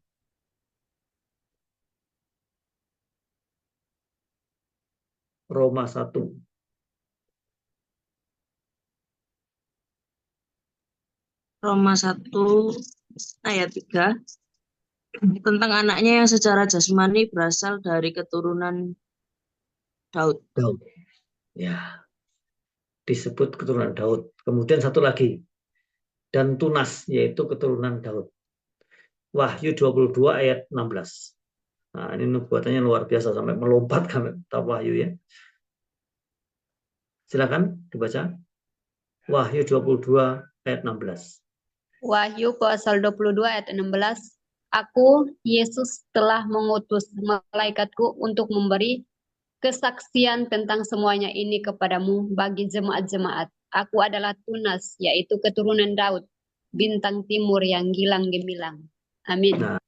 [SPEAKER 1] Roma 1.
[SPEAKER 6] Roma 1 ayat 3 tentang anaknya yang secara jasmani berasal dari keturunan Daud.
[SPEAKER 1] Ya, disebut keturunan Daud. Kemudian satu lagi, dan tunas, yaitu keturunan Daud. Wahyu 22 ayat 16. Nah, ini nubuatannya luar biasa sampai melompat ke Wahyu ya. Silakan dibaca. Wahyu 22 ayat 16.
[SPEAKER 5] Wahyu pasal 22 ayat 16. Aku, Yesus, telah mengutus malaikatku untuk memberi kesaksian tentang semuanya ini kepadamu bagi jemaat-jemaat. Aku adalah tunas, yaitu keturunan Daud, bintang timur yang gilang gemilang. Amin.
[SPEAKER 1] Nah,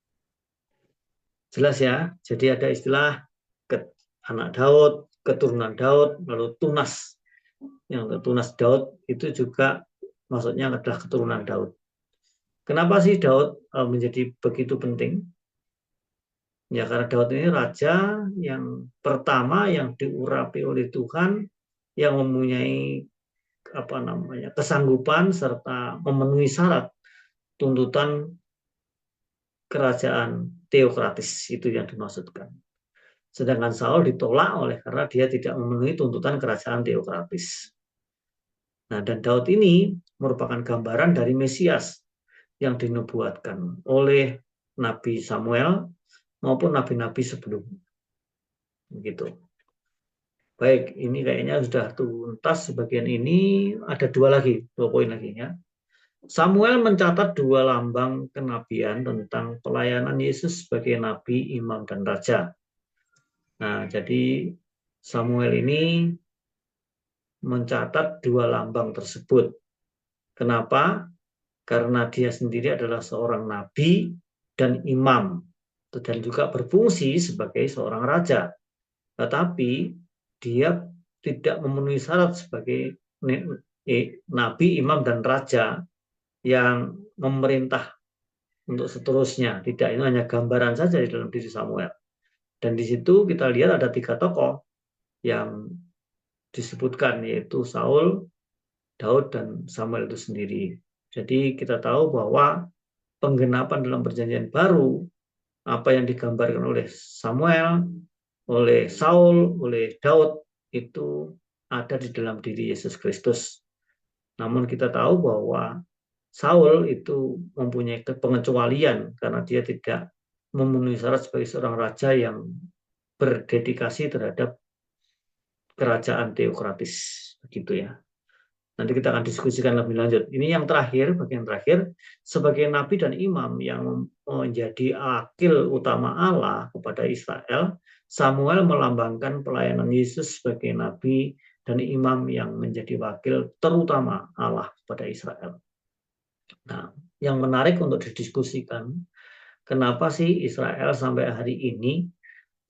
[SPEAKER 1] jelas ya. Jadi ada istilah anak Daud, keturunan Daud, lalu tunas. Yang tunas Daud itu juga maksudnya adalah keturunan Daud. Kenapa sih Daud menjadi begitu penting? Ya karena Daud ini raja yang pertama yang diurapi oleh Tuhan, yang mempunyai kesanggupan serta memenuhi syarat tuntutan kerajaan teokratis, itu yang dimaksudkan. Sedangkan Saul ditolak oleh karena dia tidak memenuhi tuntutan kerajaan teokratis. Nah, dan Daud ini merupakan gambaran dari Mesias, yang dinubuatkan oleh Nabi Samuel maupun nabi-nabi sebelumnya. Begitu. Baik, ini kayaknya sudah tuntas sebagian ini. Ada dua poin lagi ya. Samuel mencatat dua lambang kenabian tentang pelayanan Yesus sebagai nabi, imam, dan raja. Nah, jadi Samuel ini mencatat dua lambang tersebut. Kenapa? Karena dia sendiri adalah seorang nabi dan imam, dan juga berfungsi sebagai seorang raja. Tetapi dia tidak memenuhi syarat sebagai nabi, imam, dan raja yang memerintah untuk seterusnya. Tidak, ini hanya gambaran saja di dalam diri Samuel. Dan di situ kita lihat ada 3 tokoh yang disebutkan, yaitu Saul, Daud, dan Samuel itu sendiri. Jadi kita tahu bahwa penggenapan dalam perjanjian baru, apa yang digambarkan oleh Samuel, oleh Saul, oleh Daud, itu ada di dalam diri Yesus Kristus. Namun kita tahu bahwa Saul itu mempunyai pengecualian karena dia tidak memenuhi syarat sebagai seorang raja yang berdedikasi terhadap kerajaan teokratis, begitu ya. Nanti kita akan diskusikan lebih lanjut. Ini yang terakhir, bagian terakhir, sebagai nabi dan imam yang menjadi akil utama Allah kepada Israel, Samuel melambangkan pelayanan Yesus sebagai nabi dan imam yang menjadi wakil terutama Allah kepada Israel. Nah, yang menarik untuk didiskusikan, kenapa sih Israel sampai hari ini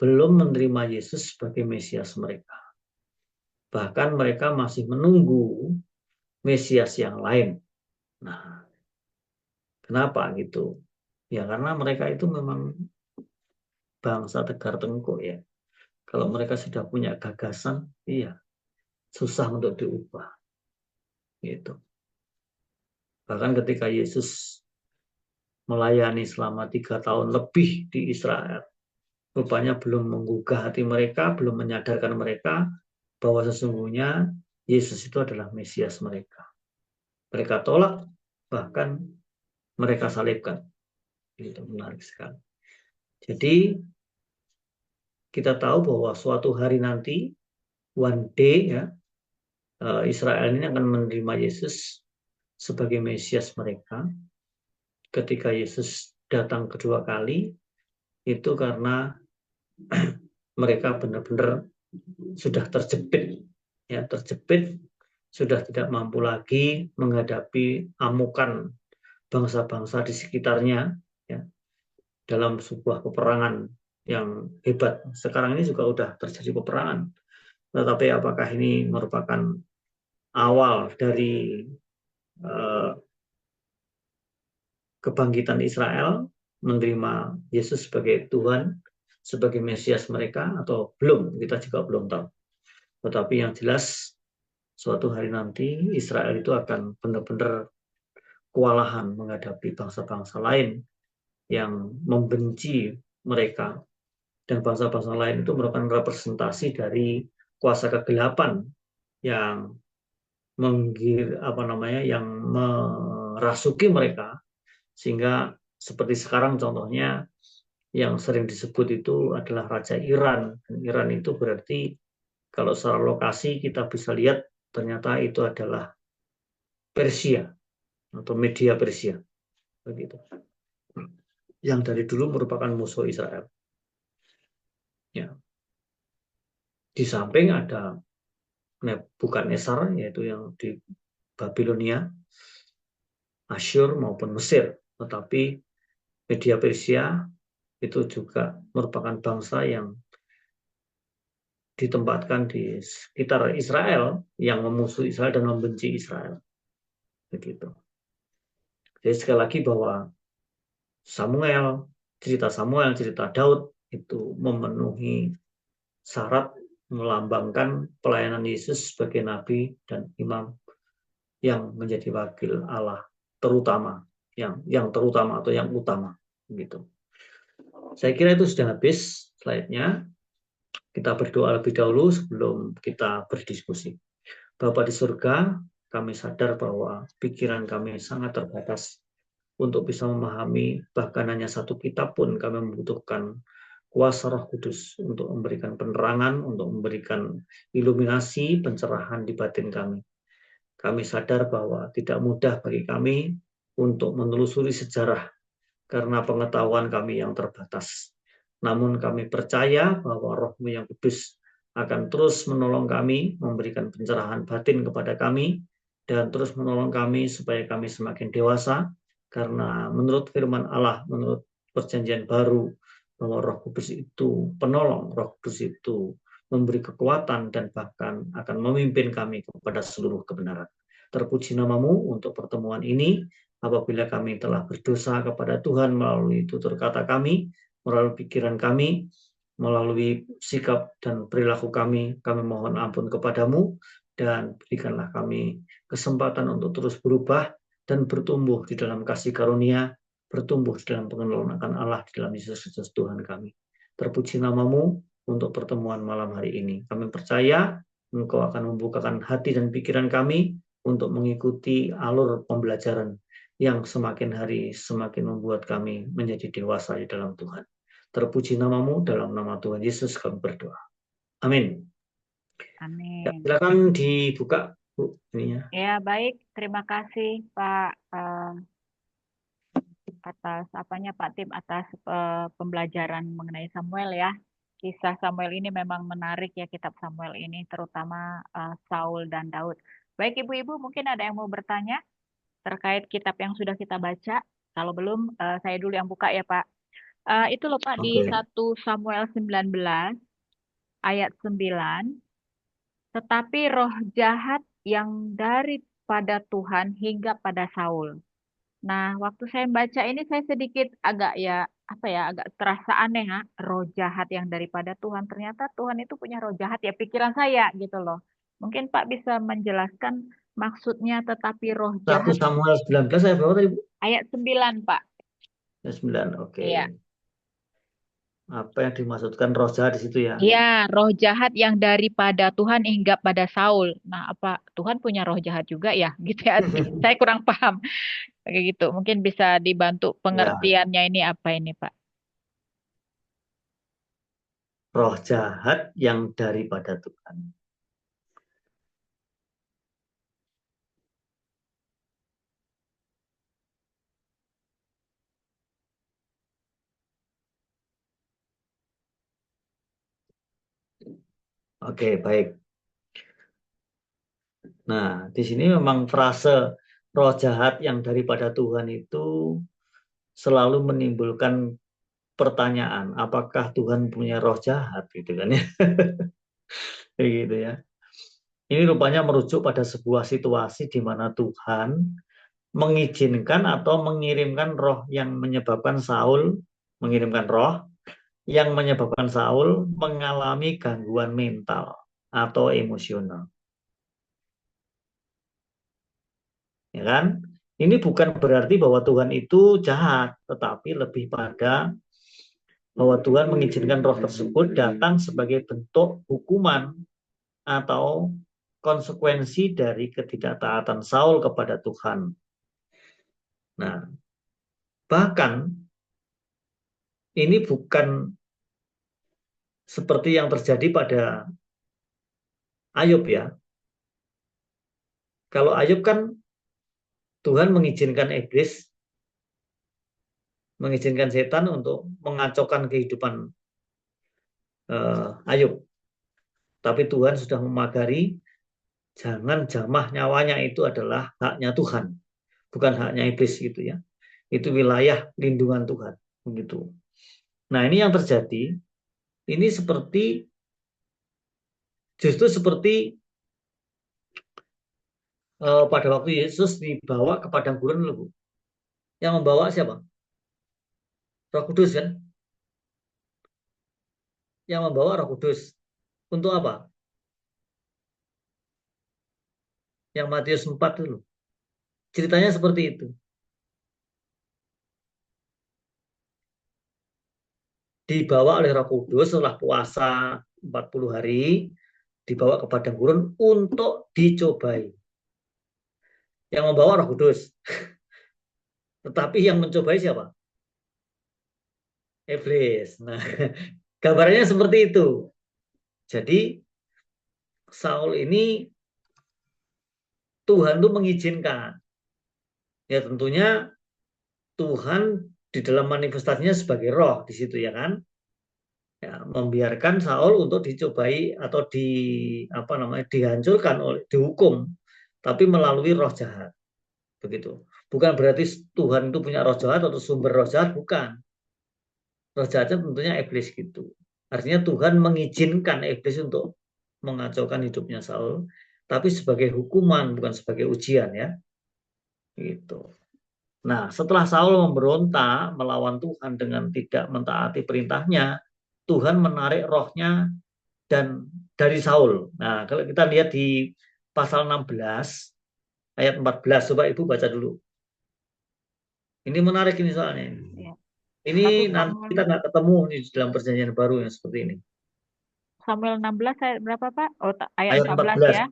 [SPEAKER 1] belum menerima Yesus sebagai Mesias mereka? Bahkan mereka masih menunggu Mesias yang lain. Nah, kenapa gitu? Ya karena mereka itu memang bangsa tegar tengkuk ya. Kalau mereka sudah punya gagasan, iya susah untuk diubah. Gitu. Bahkan ketika Yesus melayani selama 3 tahun lebih di Israel, rupanya belum menggugah hati mereka, belum menyadarkan mereka bahwa sesungguhnya Yesus itu adalah Mesias mereka. Mereka tolak, bahkan mereka salibkan. Itu menarik sekali. Jadi kita tahu bahwa suatu hari nanti, one day ya, Israel ini akan menerima Yesus sebagai Mesias mereka. Ketika Yesus datang kedua kali, itu karena mereka benar-benar sudah terjepit, ya terjepit, sudah tidak mampu lagi menghadapi amukan bangsa-bangsa di sekitarnya, ya, dalam sebuah peperangan yang hebat. Sekarang ini juga sudah terjadi peperangan. Tetapi apakah ini merupakan awal dari kebangkitan Israel menerima Yesus sebagai Tuhan, sebagai Mesias mereka, atau belum? Kita juga belum tahu. Tetapi yang jelas suatu hari nanti Israel itu akan benar-benar kewalahan menghadapi bangsa-bangsa lain yang membenci mereka, dan bangsa-bangsa lain itu merupakan representasi dari kuasa kegelapan yang yang merasuki mereka, sehingga seperti sekarang contohnya yang sering disebut itu adalah Raja Iran. Iran itu berarti kalau secara lokasi kita bisa lihat ternyata itu adalah Persia atau Media Persia, begitu. Yang dari dulu merupakan musuh Israel. Ya. Di samping ada Nebukadnezar, yaitu yang di Babilonia, Asyur maupun Mesir. Tetapi Media Persia itu juga merupakan bangsa yang ditempatkan di sekitar Israel, yang memusuhi Israel dan membenci Israel. Begitu. Jadi sekali lagi bahwa cerita Daud itu memenuhi syarat melambangkan pelayanan Yesus sebagai nabi dan imam yang menjadi wakil Allah terutama, yang terutama atau yang utama, gitu. Saya kira itu sudah habis slide-nya. Kita berdoa lebih dahulu sebelum kita berdiskusi. Bapa di surga, kami sadar bahwa pikiran kami sangat terbatas. untuk bisa memahami, bahkan hanya satu kitab pun kami membutuhkan kuasa Roh Kudus untuk memberikan penerangan, untuk memberikan iluminasi, pencerahan di batin kami. Kami sadar bahwa tidak mudah bagi kami untuk menelusuri sejarah karena pengetahuan kami yang terbatas. Namun kami percaya bahwa Roh-Mu yang kudus akan terus menolong kami, memberikan pencerahan batin kepada kami, dan terus menolong kami supaya kami semakin dewasa, karena menurut firman Allah, menurut perjanjian baru, bahwa Roh Kudus itu penolong, Roh Kudus itu memberi kekuatan dan bahkan akan memimpin kami kepada seluruh kebenaran. Terpuji namamu untuk pertemuan ini, apabila kami telah berdosa kepada Tuhan melalui tutur kata kami, melalui pikiran kami, melalui sikap dan perilaku kami mohon ampun kepadamu, dan berikanlah kami kesempatan untuk terus berubah dan bertumbuh di dalam kasih karunia, bertumbuh di dalam pengenalan akan Allah di dalam Yesus Kristus Tuhan kami. Terpuji namamu untuk pertemuan malam hari ini. Kami percaya Engkau akan membukakan hati dan pikiran kami untuk mengikuti alur pembelajaran yang semakin hari semakin membuat kami menjadi dewasa di dalam Tuhan. Terpuji namamu, dalam nama Tuhan Yesus kami berdoa. Amin. Ya,
[SPEAKER 2] Amin.
[SPEAKER 1] silakan dibuka, Bu. Ininya.
[SPEAKER 2] Ya, baik. Terima kasih Pak atas Pak Tim atas pembelajaran mengenai Samuel ya. Kisah Samuel ini memang menarik ya, kitab Samuel ini, terutama Saul dan Daud. Baik Ibu-ibu, mungkin ada yang mau bertanya terkait kitab yang sudah kita baca. Kalau belum, saya dulu yang buka ya Pak. Itu loh Pak, di 1 Samuel 19 ayat 9. Tetapi roh jahat yang daripada Tuhan hingga pada Saul. Nah, waktu saya baca ini saya sedikit agak agak terasa aneh ya, roh jahat yang daripada Tuhan. Ternyata Tuhan itu punya roh jahat ya, pikiran saya gitu loh. Mungkin Pak bisa menjelaskan maksudnya tetapi roh
[SPEAKER 1] 1
[SPEAKER 2] jahat
[SPEAKER 1] Samuel 19 ayat berapa tadi, Bu?
[SPEAKER 2] ayat 9, Pak.
[SPEAKER 1] Ayat 9, oke.
[SPEAKER 2] Iya.
[SPEAKER 1] Apa yang dimaksudkan roh jahat di situ ya?
[SPEAKER 2] Iya, roh jahat yang daripada Tuhan hingga pada Saul. Nah, apa Tuhan punya roh jahat juga ya? Gitu ya. Saya kurang paham. Kayak gitu. Mungkin bisa dibantu
[SPEAKER 1] Ya,
[SPEAKER 2] pengertiannya ini apa ini, Pak?
[SPEAKER 1] roh jahat yang daripada Tuhan. Oke, baik. Nah, di sini memang frase roh jahat yang daripada Tuhan itu selalu menimbulkan pertanyaan, apakah Tuhan punya roh jahat gitu kan ya? Begitu ya. Ini rupanya merujuk pada sebuah situasi di mana Tuhan mengizinkan atau mengirimkan roh yang menyebabkan Saul, mengirimkan roh yang menyebabkan Saul mengalami gangguan mental atau emosional. Ya kan? Ini bukan berarti bahwa Tuhan itu jahat, tetapi lebih pada bahwa Tuhan mengizinkan roh tersebut datang sebagai bentuk hukuman atau konsekuensi dari ketidaktaatan Saul kepada Tuhan. Nah, bahkan ini bukan seperti yang terjadi pada Ayub ya. Kalau Ayub kan Tuhan mengizinkan iblis, mengizinkan setan untuk mengacaukan kehidupan Ayub. Tapi Tuhan sudah memagari, jangan jamah nyawanya, itu adalah haknya Tuhan, bukan haknya iblis gitu ya. Itu wilayah lindungan Tuhan begitu. Nah, ini yang terjadi, ini justru seperti pada waktu Yesus dibawa ke padang gurun dulu. Yang membawa siapa? Roh Kudus kan? Yang membawa Roh Kudus. Untuk apa? Yang Matius 4 dulu. Ceritanya seperti itu. Dibawa oleh Roh Kudus setelah puasa 40 hari, dibawa ke padang gurun untuk dicobai. Yang membawa Roh Kudus. Tetapi yang mencobai siapa? Iblis. Nah, gambarannya seperti itu. Jadi Saul ini Tuhan tuh mengizinkan. Ya tentunya Tuhan di dalam manifestasinya sebagai roh di situ ya kan. Ya, membiarkan Saul untuk dicobai atau dihancurkan oleh dihukum, tapi melalui roh jahat. Begitu. Bukan berarti Tuhan itu punya roh jahat atau sumber roh jahat, bukan. Roh jahatnya tentunya iblis gitu. Artinya Tuhan mengizinkan iblis untuk mengacaukan hidupnya Saul, tapi sebagai hukuman bukan sebagai ujian ya. Gitu. Nah, setelah Saul memberontak melawan Tuhan dengan tidak mentaati perintahnya, Tuhan menarik rohnya dan dari Saul. Nah, kalau kita lihat di pasal 16 ayat 14, coba Ibu baca dulu. Ini menarik ini soalnya.
[SPEAKER 2] Ya.
[SPEAKER 1] Ini
[SPEAKER 2] 1
[SPEAKER 1] nanti
[SPEAKER 2] Samuel
[SPEAKER 1] kita nggak ketemu di dalam perjanjian baru yang seperti ini.
[SPEAKER 2] Samuel 16 ayat berapa, Pak? Oh, ayat
[SPEAKER 1] Ayat
[SPEAKER 2] 14
[SPEAKER 1] 14.
[SPEAKER 2] ya.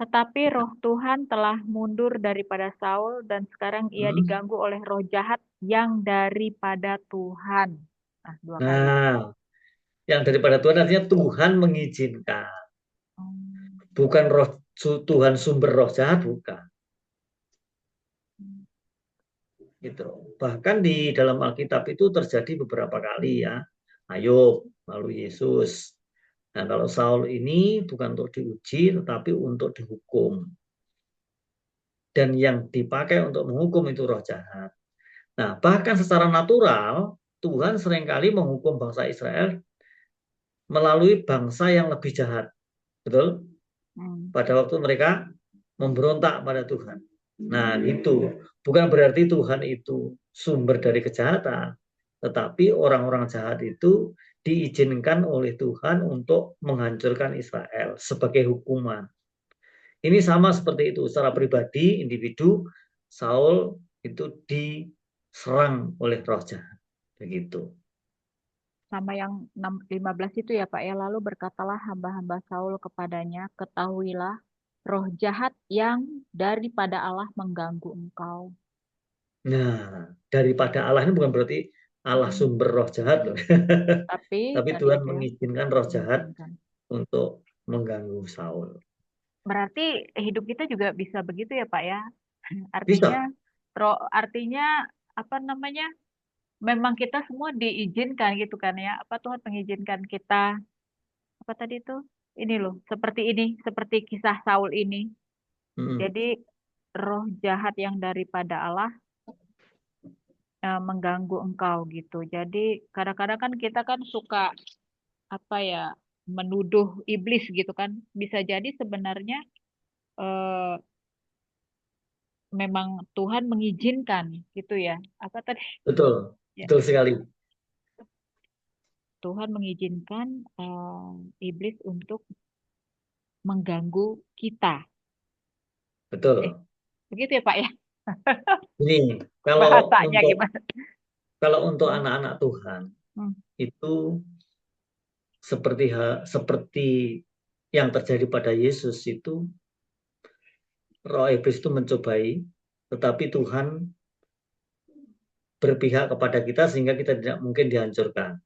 [SPEAKER 2] Tetapi roh Tuhan telah mundur daripada Saul dan sekarang ia
[SPEAKER 1] Hmm.
[SPEAKER 2] diganggu oleh roh jahat yang daripada Tuhan. Nah, 2 kali.
[SPEAKER 1] Nah, yang daripada Tuhan artinya Tuhan mengizinkan. Bukan roh Tuhan sumber roh jahat, bukan. Gitu. Bahkan di dalam Alkitab itu terjadi beberapa kali ya. Ayub, lalu Yesus. Nah, kalau Saul ini bukan untuk diuji, tetapi untuk dihukum. Dan yang dipakai untuk menghukum itu roh jahat. Nah, bahkan secara natural, Tuhan seringkali menghukum bangsa Israel melalui bangsa yang lebih jahat. Betul? Pada waktu mereka memberontak pada Tuhan. Nah, itu bukan berarti Tuhan itu sumber dari kejahatan, tetapi orang-orang jahat itu diizinkan oleh Tuhan untuk menghancurkan Israel sebagai hukuman. Ini sama seperti itu, secara pribadi, individu, Saul itu diserang oleh roh jahat. Begitu.
[SPEAKER 2] Sama yang 15 itu ya Pak ya. Lalu berkatalah hamba-hamba Saul kepadanya, ketahuilah roh jahat yang daripada Allah mengganggu engkau.
[SPEAKER 1] Nah, daripada Allah ini bukan berarti Allah sumber roh jahat loh.
[SPEAKER 2] Tapi
[SPEAKER 1] Tapi
[SPEAKER 2] tadi
[SPEAKER 1] Tuhan
[SPEAKER 2] itu ya,
[SPEAKER 1] mengizinkan roh jahat
[SPEAKER 2] mengizinkan.
[SPEAKER 1] untuk mengganggu Saul.
[SPEAKER 2] Berarti hidup kita juga bisa begitu ya Pak ya.
[SPEAKER 1] Bisa.
[SPEAKER 2] Artinya apa namanya? Memang kita semua diizinkan gitu kan ya. Apa Tuhan mengizinkan kita apa tadi itu? Ini loh, seperti kisah Saul ini.
[SPEAKER 1] Mm-mm.
[SPEAKER 2] Jadi roh jahat yang daripada Allah mengganggu engkau gitu. Jadi kadang-kadang kan kita kan suka apa ya menuduh iblis gitu kan. Bisa jadi sebenarnya eh, memang Tuhan mengizinkan gitu ya. Apa tadi?
[SPEAKER 1] Betul,
[SPEAKER 2] Ya,
[SPEAKER 1] betul sekali.
[SPEAKER 2] Tuhan mengizinkan iblis untuk mengganggu kita.
[SPEAKER 1] Betul.
[SPEAKER 2] Begitu ya Pak ya?
[SPEAKER 1] Ini
[SPEAKER 2] Bahasanya gimana?
[SPEAKER 1] kalau untuk anak-anak Tuhan
[SPEAKER 2] Hmm.
[SPEAKER 1] itu seperti yang terjadi pada Yesus itu, roh iblis itu mencobai, tetapi Tuhan berpihak kepada kita sehingga kita tidak mungkin dihancurkan.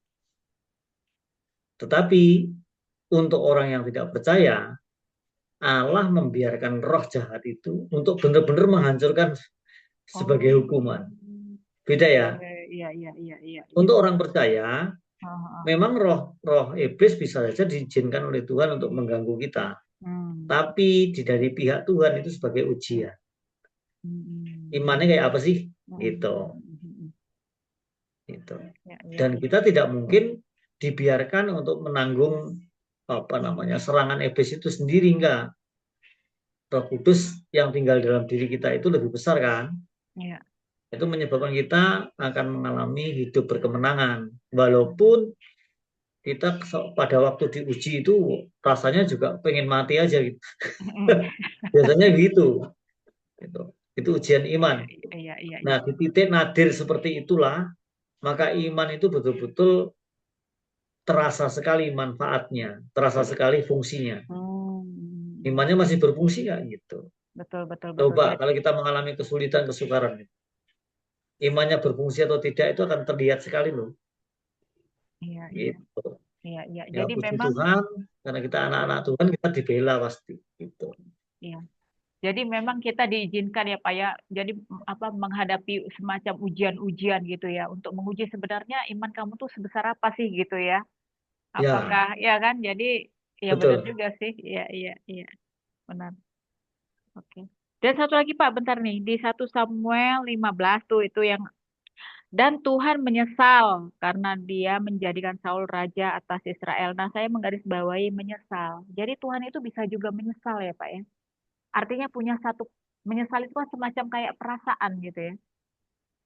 [SPEAKER 1] Tetapi untuk orang yang tidak percaya, Allah membiarkan roh jahat itu untuk benar-benar menghancurkan sebagai hukuman. Beda ya.
[SPEAKER 2] Iya.
[SPEAKER 1] Untuk orang percaya, memang roh iblis bisa saja diizinkan oleh Tuhan untuk mengganggu kita. Tapi dari pihak Tuhan itu sebagai ujian. Imannya kayak apa sih? Gitu. Dan kita tidak mungkin dibiarkan untuk menanggung serangan iblis itu sendiri, enggak. Roh Kudus yang tinggal dalam diri kita itu lebih besar kan?
[SPEAKER 2] Iya.
[SPEAKER 1] Itu menyebabkan kita akan mengalami hidup berkemenangan. Walaupun kita pada waktu diuji itu rasanya juga pengen mati aja gitu. Biasanya gitu. Itu ujian iman.
[SPEAKER 2] Iya.
[SPEAKER 1] Nah, di titik nadir seperti itulah, maka iman itu betul-betul terasa sekali manfaatnya, terasa sekali fungsinya. Imannya masih berfungsi nggak gitu?
[SPEAKER 2] Betul.
[SPEAKER 1] Coba kalau kita mengalami kesulitan, kesukaran, imannya berfungsi atau tidak itu akan terlihat sekali loh.
[SPEAKER 2] Iya, iya,
[SPEAKER 1] Gitu.
[SPEAKER 2] iya, iya.
[SPEAKER 1] Ya
[SPEAKER 2] Jadi
[SPEAKER 1] puji
[SPEAKER 2] memang,
[SPEAKER 1] Tuhan, karena kita anak-anak Tuhan kita dibela pasti. Gitu.
[SPEAKER 2] iya. Jadi memang kita diizinkan ya Pak ya. Jadi apa menghadapi semacam ujian-ujian gitu ya untuk menguji sebenarnya iman kamu tuh sebesar apa sih gitu ya.
[SPEAKER 1] Ya,
[SPEAKER 2] Apakah ya kan? Jadi ya benar
[SPEAKER 1] betul.
[SPEAKER 2] juga sih. Iya, iya, iya. Benar. Oke. Dan satu lagi Pak, bentar nih. Di 1 Samuel 15 tuh itu yang dan Tuhan menyesal karena dia menjadikan Saul raja atas Israel. Nah, saya menggarisbawahi menyesal. Jadi Tuhan itu bisa juga menyesal ya Pak ya. Artinya punya satu menyesal itu kan semacam kayak perasaan gitu ya.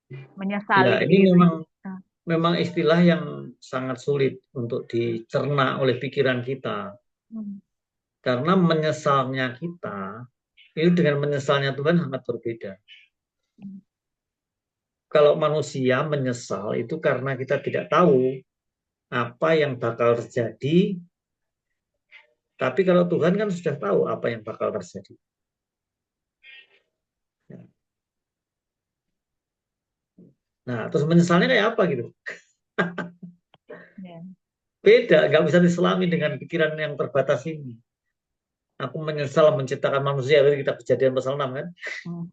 [SPEAKER 1] Ya,
[SPEAKER 2] Menyesali
[SPEAKER 1] ini
[SPEAKER 2] diri. Nah,
[SPEAKER 1] memang istilah yang sangat sulit untuk dicerna oleh pikiran kita.
[SPEAKER 2] hmm,
[SPEAKER 1] Karena menyesalnya kita, itu dengan menyesalnya Tuhan sangat berbeda.
[SPEAKER 2] hmm,
[SPEAKER 1] Kalau manusia menyesal itu karena kita tidak tahu apa yang bakal terjadi, tapi kalau Tuhan kan sudah tahu apa yang bakal terjadi. Nah, terus menyesalnya kayak apa gitu?
[SPEAKER 2] ya.
[SPEAKER 1] Beda, nggak bisa diselami dengan pikiran yang terbatas ini. Aku menyesal menciptakan manusia, itu kita kejadian pasal 6 kan?
[SPEAKER 2] Hmm,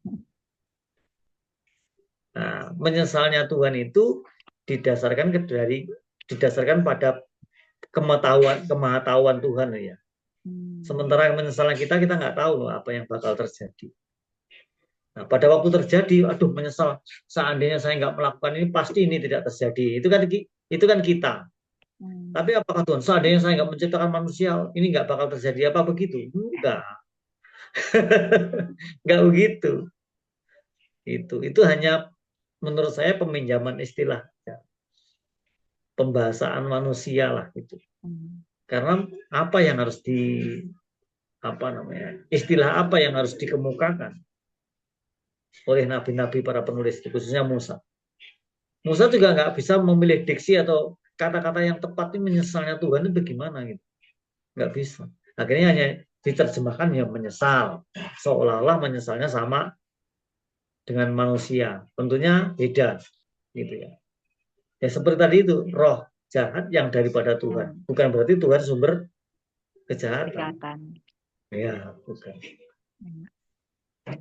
[SPEAKER 1] Nah, menyesalnya Tuhan itu didasarkan pada kemahatauan Tuhan ya.
[SPEAKER 2] hmm,
[SPEAKER 1] Sementara yang menyesalnya kita nggak tahu loh apa yang bakal terjadi. Nah, pada waktu terjadi, aduh menyesal, seandainya saya nggak melakukan ini, pasti ini tidak terjadi. Itu kan kita.
[SPEAKER 2] hmm,
[SPEAKER 1] Tapi apakah Tuhan, seandainya saya nggak menciptakan manusia, ini nggak bakal terjadi apa begitu? Enggak, nggak begitu. Itu hanya menurut saya peminjaman istilah, ya, pembahasaan manusia lah itu.
[SPEAKER 2] hmm,
[SPEAKER 1] Karena apa yang harus istilah apa yang harus dikemukakan oleh nabi-nabi para penulis, khususnya Musa. Musa juga nggak bisa memilih diksi atau kata-kata yang tepat ini menyesalnya Tuhan itu bagaimana gitu. Nggak bisa. Akhirnya hanya diterjemahkan ya menyesal. Seolah-olah menyesalnya sama dengan manusia. Tentunya beda gitu ya. Ya seperti tadi itu, roh jahat yang daripada Tuhan.
[SPEAKER 2] hmm.
[SPEAKER 1] Bukan berarti Tuhan sumber kejahatan.
[SPEAKER 2] Kejahatan.
[SPEAKER 1] Ya, bukan.
[SPEAKER 2] Hmm,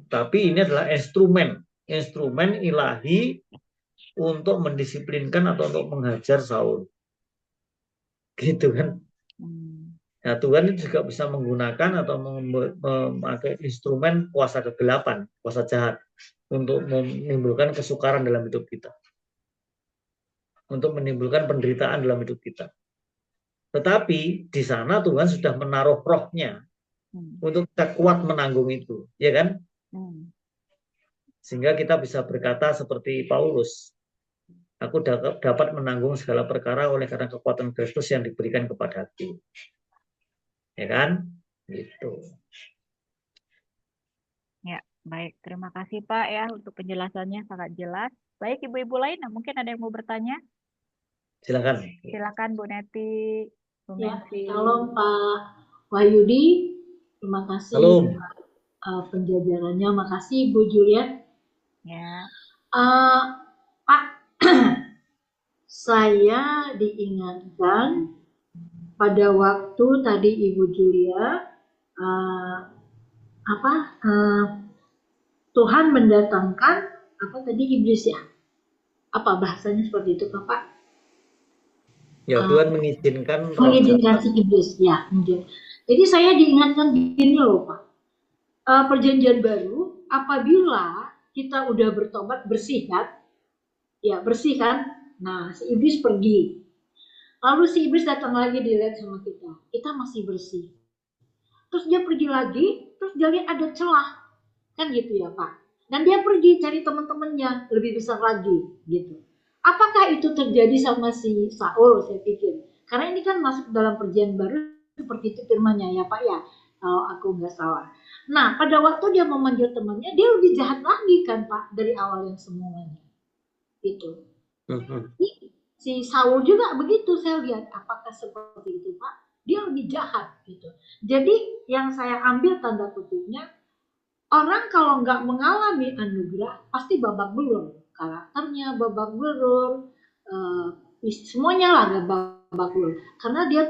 [SPEAKER 1] Tapi ini adalah instrumen ilahi untuk mendisiplinkan atau untuk menghajar Saul. Gitu kan.
[SPEAKER 2] hmm,
[SPEAKER 1] Nah, Tuhan itu juga bisa menggunakan atau memakai instrumen kuasa kegelapan, kuasa jahat untuk menimbulkan kesukaran dalam hidup kita. Untuk menimbulkan penderitaan dalam hidup kita. Tetapi di sana Tuhan sudah menaruh rohnya
[SPEAKER 2] hmm,
[SPEAKER 1] untuk kita kuat menanggung itu, ya kan?
[SPEAKER 2] hmm.
[SPEAKER 1] Sehingga kita bisa berkata seperti Paulus, aku dapat menanggung segala perkara oleh karena kekuatan Kristus yang diberikan kepadaku. Ya kan? Gitu.
[SPEAKER 2] Ya, baik. Terima kasih Pak ya untuk penjelasannya sangat jelas. Baik, ibu-ibu lain, nah, mungkin ada yang mau bertanya?
[SPEAKER 1] Silakan.
[SPEAKER 2] Silakan Bu Neti, Bu
[SPEAKER 7] Ya,
[SPEAKER 2] Mensi.
[SPEAKER 7] Shalom Pak Wahyudi, terima kasih
[SPEAKER 1] Halo.
[SPEAKER 7] penjajarannya, makasih Bu Juliet.
[SPEAKER 2] Ya.
[SPEAKER 7] Pak, saya diingatkan pada waktu tadi Ibu Julia Tuhan mendatangkan apa tadi iblis ya? Apa bahasanya seperti itu Pak?
[SPEAKER 1] Ya, Tuhan mengizinkan
[SPEAKER 7] si iblis ya. Jadi saya diingatkan gini loh Pak. Perjanjian baru apabila kita udah bertobat bersih kan? Ya bersih kan? Nah si iblis pergi. Lalu si iblis datang lagi dilihat sama kita. Kita masih bersih. Terus dia pergi lagi. Terus dia lihat ada celah. Kan gitu ya Pak. Dan dia pergi cari teman-temannya lebih besar lagi gitu. Apakah itu terjadi sama si Saul saya pikir. Karena ini kan masuk dalam perjanjian baru seperti itu firman-Nya ya Pak ya. Kalau aku nggak salah. Nah pada waktu dia memanggil temannya dia lebih jahat lagi kan Pak dari awal yang semuanya. Gitu. Si Saul juga begitu saya lihat. Apakah seperti itu Pak? Dia lebih jahat gitu. Jadi yang saya ambil tanda kutipnya orang kalau nggak mengalami anugerah pasti babak belur. karakternya babak belur, semuanya lah babak belur, karena dia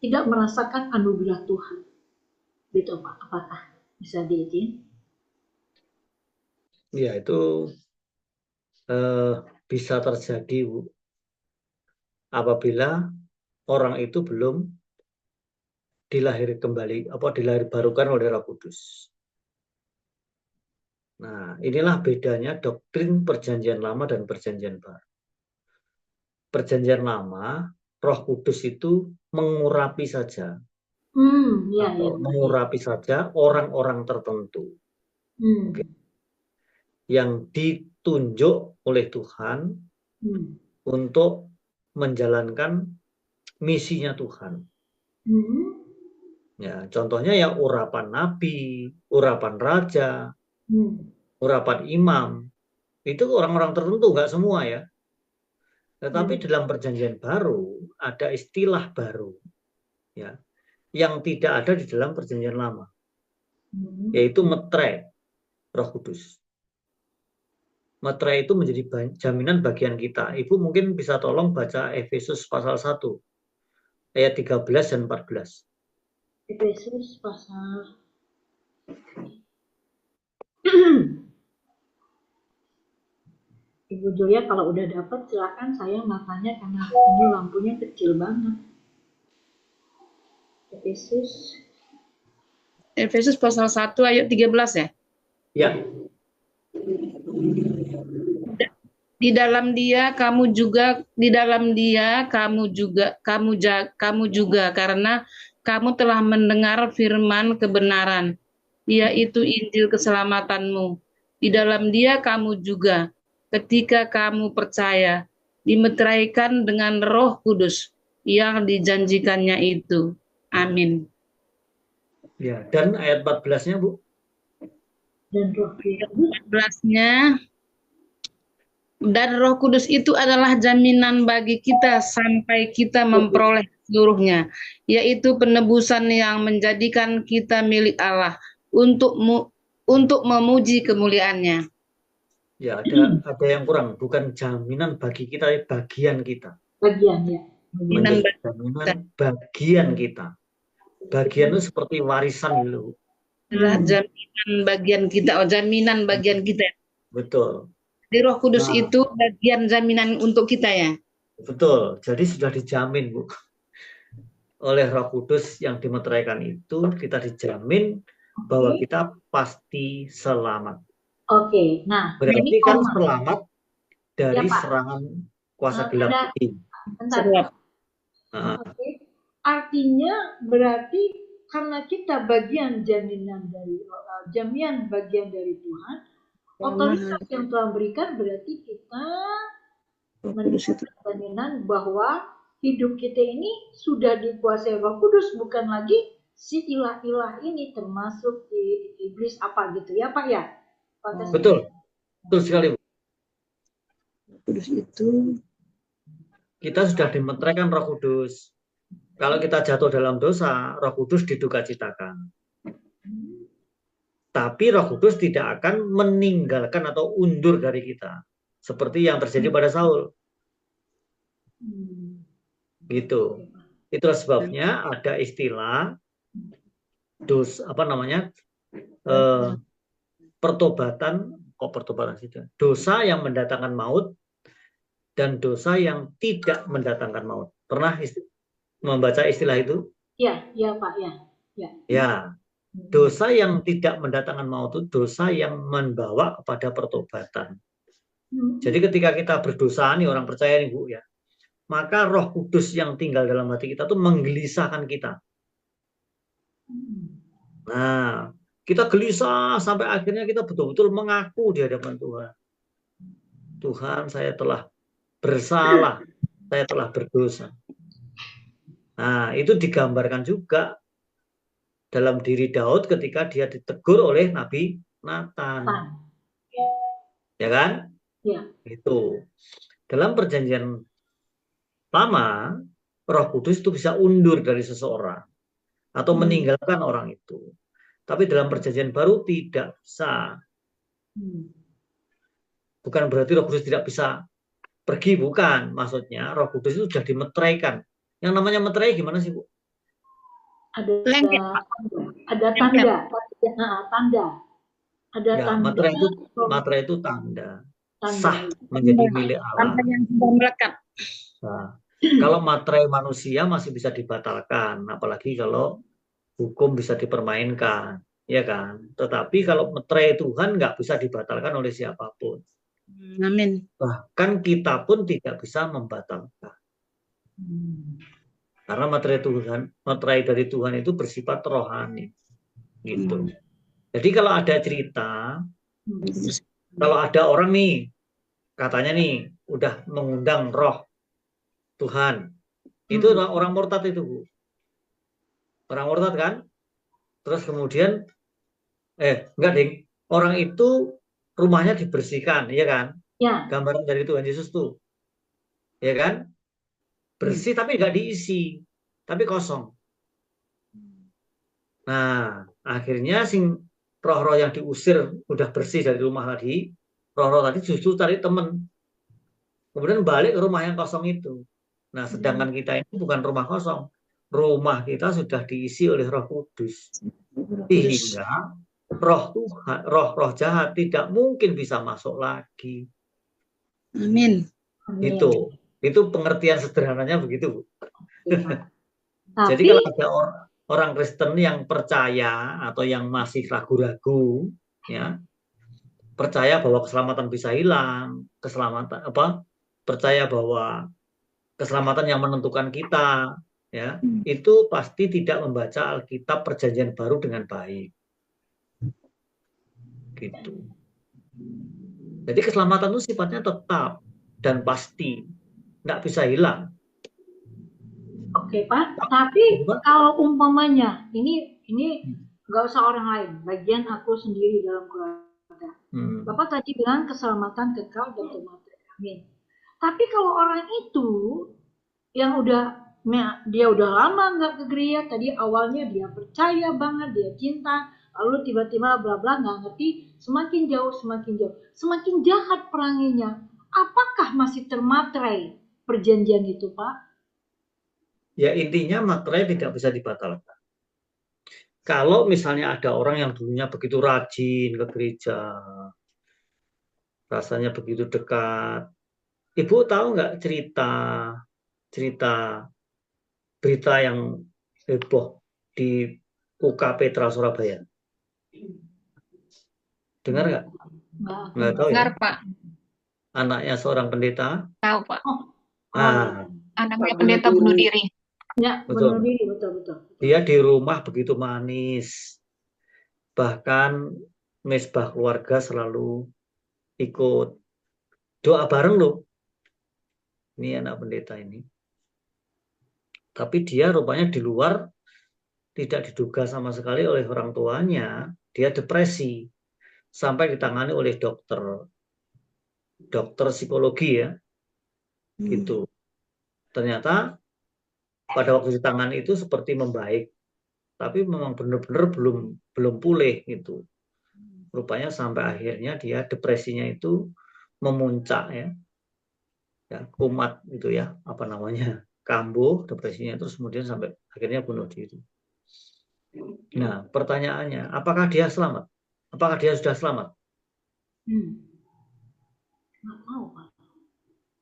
[SPEAKER 7] tidak merasakan anugerah Tuhan. Gitu Pak, apakah bisa diizin?
[SPEAKER 1] Ya, itu bisa terjadi, Bu, apabila orang itu belum dilahirbarukan oleh Roh Kudus. Nah, inilah bedanya doktrin Perjanjian Lama dan Perjanjian Baru. Perjanjian Lama, Roh Kudus itu mengurapi saja,
[SPEAKER 7] Ya,
[SPEAKER 1] atau mengurapi saja orang-orang tertentu yang ditunjuk oleh Tuhan untuk menjalankan misinya Tuhan. Ya, contohnya ya urapan nabi, urapan raja, urapan imam. Itu orang-orang tertentu, nggak semua ya. Tetapi dalam Perjanjian Baru ada istilah baru, ya, yang tidak ada di dalam Perjanjian Lama, yaitu metre Roh Kudus. Metre itu menjadi jaminan bagian kita. Ibu mungkin bisa tolong baca Efesus pasal 1 ayat 13 dan 14.
[SPEAKER 7] Efesus pasal Ibu Joya kalau udah dapat silakan, saya matanya karena ini lampunya kecil banget.
[SPEAKER 3] Efesus pasal 1 ayat 13 ya?
[SPEAKER 1] Ya.
[SPEAKER 3] Di dalam dia kamu juga karena kamu telah mendengar firman kebenaran, yaitu Injil keselamatanmu. Di dalam dia kamu juga, ketika kamu percaya, dimeteraikan dengan Roh Kudus yang dijanjikannya itu. Amin.
[SPEAKER 1] Ya, dan ayat 14-nya, Bu.
[SPEAKER 7] Dan Roh Kudus
[SPEAKER 3] 14-nya, dan Roh Kudus itu adalah jaminan bagi kita sampai kita memperoleh seluruhnya, yaitu penebusan yang menjadikan kita milik Allah untuk memuji kemuliaan-Nya.
[SPEAKER 1] Ya, ada yang kurang, bukan jaminan bagi kita, bagian kita.
[SPEAKER 7] Bagian, ya.
[SPEAKER 1] Menjadi jaminan bagian kita. Bagian itu seperti warisan dulu.
[SPEAKER 3] Adalah jaminan bagian kita, jaminan bagian kita.
[SPEAKER 1] Betul.
[SPEAKER 3] Di Roh Kudus itu bagian jaminan untuk kita ya.
[SPEAKER 1] Betul. Jadi sudah dijamin, Bu. Oleh Roh Kudus yang dimeteraikan itu, kita dijamin bahwa kita pasti selamat.
[SPEAKER 7] Oke, nah
[SPEAKER 1] berarti kan selamat dari
[SPEAKER 7] ya,
[SPEAKER 1] serangan kuasa gelap ini.
[SPEAKER 7] Oke. Artinya berarti karena kita bagian bagian dari Tuhan, otoritas yang Tuhan berikan berarti kita mendapat jaminan bahwa hidup kita ini sudah dikuasai Roh Kudus, bukan lagi si ilah-ilah ini, termasuk iblis apa gitu ya Pak ya?
[SPEAKER 1] Betul, betul sekali, Bu.
[SPEAKER 3] Kudus itu
[SPEAKER 1] kita sudah dimeteraikan Roh Kudus. Kalau kita jatuh dalam dosa, Roh Kudus didukacitakan. Tapi Roh Kudus tidak akan meninggalkan atau undur dari kita, seperti yang terjadi pada Saul. Gitu. Itulah sebabnya ada istilah pertobatan sih. Dosa yang mendatangkan maut dan dosa yang tidak mendatangkan maut. Pernah membaca istilah itu?
[SPEAKER 7] Ya, ya Pak, ya.
[SPEAKER 1] Ya. Dosa yang tidak mendatangkan maut itu dosa yang membawa kepada pertobatan. Jadi ketika kita berdosa nih, orang percaya nih Bu ya, maka Roh Kudus yang tinggal dalam hati kita tuh menggelisahkan kita. Nah, kita gelisah sampai akhirnya kita betul-betul mengaku di hadapan Tuhan. Tuhan, saya telah bersalah, saya telah berdosa. Nah, itu digambarkan juga dalam diri Daud ketika dia ditegur oleh Nabi Nathan. Ya kan?
[SPEAKER 7] Ya.
[SPEAKER 1] Itu. Dalam Perjanjian Lama, Roh Kudus itu bisa undur dari seseorang atau meninggalkan orang itu. Tapi dalam Perjanjian Baru tidak bisa. Bukan berarti Roh Kudus tidak bisa pergi, bukan. Maksudnya Roh Kudus itu sudah dimeteraikan. Yang namanya meterai gimana sih, Bu?
[SPEAKER 7] Ada
[SPEAKER 3] Lengket, Pak.
[SPEAKER 7] ada
[SPEAKER 3] Lengket.
[SPEAKER 7] tanda. Ada
[SPEAKER 1] Ya,
[SPEAKER 7] tanda.
[SPEAKER 1] materai itu tanda
[SPEAKER 7] Tanda.
[SPEAKER 1] sah menjadi milik Allah.
[SPEAKER 3] Tanda yang sudah melekat.
[SPEAKER 1] Nah, kalau materai manusia masih bisa dibatalkan, apalagi kalau hukum bisa dipermainkan, ya kan? Tetapi kalau materai Tuhan nggak bisa dibatalkan oleh siapapun.
[SPEAKER 3] Amin.
[SPEAKER 1] Bahkan kita pun tidak bisa membatalkan. Karena materai dari Tuhan itu bersifat rohani, gitu. Jadi kalau ada cerita, kalau ada orang nih, katanya nih, udah mengundang roh Tuhan, itu orang murtad itu, Bu. Orang murtad kan? Terus kemudian, enggak ding, orang itu rumahnya dibersihkan, ya kan?
[SPEAKER 7] Ya.
[SPEAKER 1] Gambaran dari Tuhan Yesus tuh, ya kan? Bersih tapi nggak diisi, tapi kosong. Nah, akhirnya roh-roh yang diusir udah bersih dari rumah tadi, roh-roh tadi justru cari teman. Kemudian balik ke rumah yang kosong itu. Nah, sedangkan kita ini bukan rumah kosong. Rumah kita sudah diisi oleh Roh Kudus. Sehingga roh jahat tidak mungkin bisa masuk lagi.
[SPEAKER 3] Amin.
[SPEAKER 1] Itu pengertian sederhananya begitu, Bu.
[SPEAKER 7] Tapi,
[SPEAKER 1] jadi kalau ada orang Kristen yang percaya atau yang masih ragu-ragu, ya, percaya bahwa keselamatan bisa hilang, percaya bahwa keselamatan yang menentukan kita, ya, itu pasti tidak membaca Alkitab Perjanjian Baru dengan baik. Gitu. Jadi keselamatan itu sifatnya tetap dan pasti, nggak bisa hilang.
[SPEAKER 7] Oke, Pak. Tapi kalau umpamanya ini nggak usah orang lain, bagian aku sendiri dalam keluarga. Bapak tadi bilang keselamatan kekal dan kematian. Amin. Tapi kalau orang itu yang dia udah lama nggak ke gereja, tadi awalnya dia percaya banget, dia cinta, lalu tiba-tiba bla bla nggak ngerti, semakin jauh, semakin jahat peranginya. Apakah masih termaterai perjanjian itu, Pak?
[SPEAKER 1] Ya, intinya materai tidak bisa dibatalkan. Kalau misalnya ada orang yang dulunya begitu rajin ke gereja, rasanya begitu dekat. Ibu tahu nggak cerita berita yang heboh di UK Petra Surabaya? Dengar nggak? Nggak tahu ya?
[SPEAKER 4] Dengar, Pak.
[SPEAKER 1] Anaknya seorang pendeta.
[SPEAKER 4] Tahu, Pak. Anaknya
[SPEAKER 7] Pak
[SPEAKER 4] pendeta bunuh diri.
[SPEAKER 7] Ya,
[SPEAKER 1] Betul.
[SPEAKER 7] bunuh diri, betul.
[SPEAKER 1] Dia di rumah begitu manis. Bahkan mesbah keluarga selalu ikut doa bareng loh. Ini anak pendeta ini. Tapi dia rupanya di luar tidak diduga sama sekali oleh orang tuanya. Dia depresi. Sampai ditangani oleh dokter psikologi, ya. Gitu. Ternyata pada waktu ditangani itu seperti membaik. Tapi memang benar-benar belum pulih gitu. Rupanya sampai akhirnya dia depresinya itu memuncak, ya. Kumat gitu ya, kambuh depresinya, terus kemudian sampai akhirnya bunuh diri. Nah, pertanyaannya, apakah dia selamat? Apakah dia sudah selamat?
[SPEAKER 7] Nggak tahu, Pak.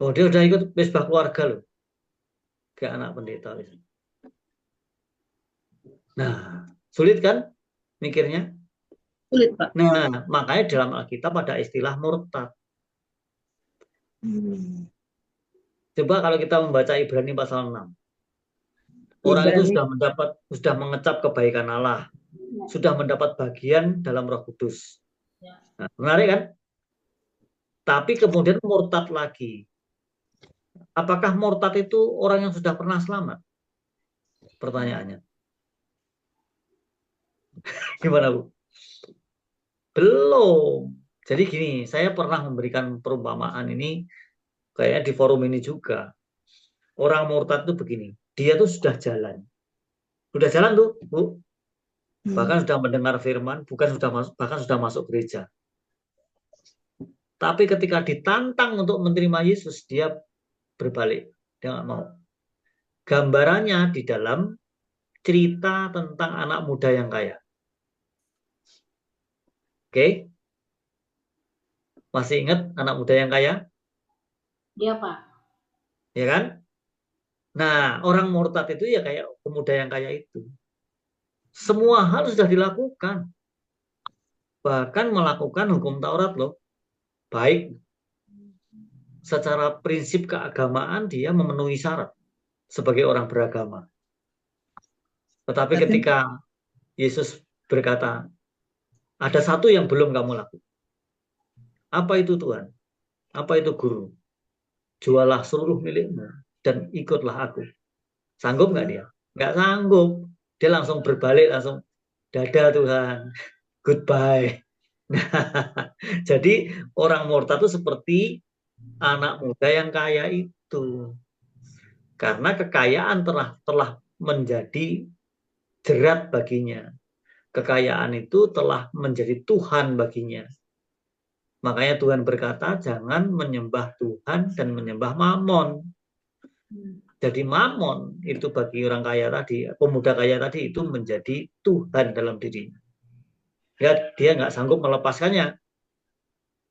[SPEAKER 1] Oh, dia udah ikut mesbah keluarga loh, kayak anak pendeta. Nah, sulit kan mikirnya?
[SPEAKER 3] Sulit, Pak.
[SPEAKER 1] Nah, makanya dalam Alkitab ada istilah murtad. Coba kalau kita membaca Ibrani pasal 6. Orang itu sudah mengecap kebaikan Allah, sudah mendapat bagian dalam Roh Kudus. Nah, menarik kan? Tapi kemudian murtad lagi. Apakah murtad itu orang yang sudah pernah selamat? Pertanyaannya. Gimana, Bu? Belum. Jadi gini, saya pernah memberikan perumpamaan ini kayaknya di forum ini juga. Orang murtad itu begini, dia tuh sudah jalan tuh, Bu. Bahkan sudah mendengar firman, bahkan sudah masuk gereja. Tapi ketika ditantang untuk menerima Yesus, dia berbalik. Dia nggak mau. Gambarannya di dalam cerita tentang anak muda yang kaya. Oke? Masih ingat anak muda yang kaya?
[SPEAKER 7] Iya, Pak.
[SPEAKER 1] Ya kan? Nah, orang murtad itu ya kayak pemuda yang kaya itu. Semua hal sudah dilakukan. Bahkan melakukan hukum Taurat loh. Baik secara prinsip keagamaan dia memenuhi syarat sebagai orang beragama. Tetapi ketika Yesus berkata, ada satu yang belum kamu lakukan. Apa itu Tuhan? Apa itu Guru? Jualah seluruh milikmu dan ikutlah aku. Sanggup nggak dia? Nggak sanggup. Dia langsung berbalik, langsung dadah Tuhan, goodbye. Jadi orang murtad itu seperti anak muda yang kaya itu. Karena kekayaan telah menjadi jerat baginya. Kekayaan itu telah menjadi Tuhan baginya. Makanya Tuhan berkata, jangan menyembah Tuhan dan menyembah Mamon. Jadi Mamon itu bagi orang kaya tadi, pemuda kaya tadi itu menjadi Tuhan dalam dirinya. Dia nggak sanggup melepaskannya.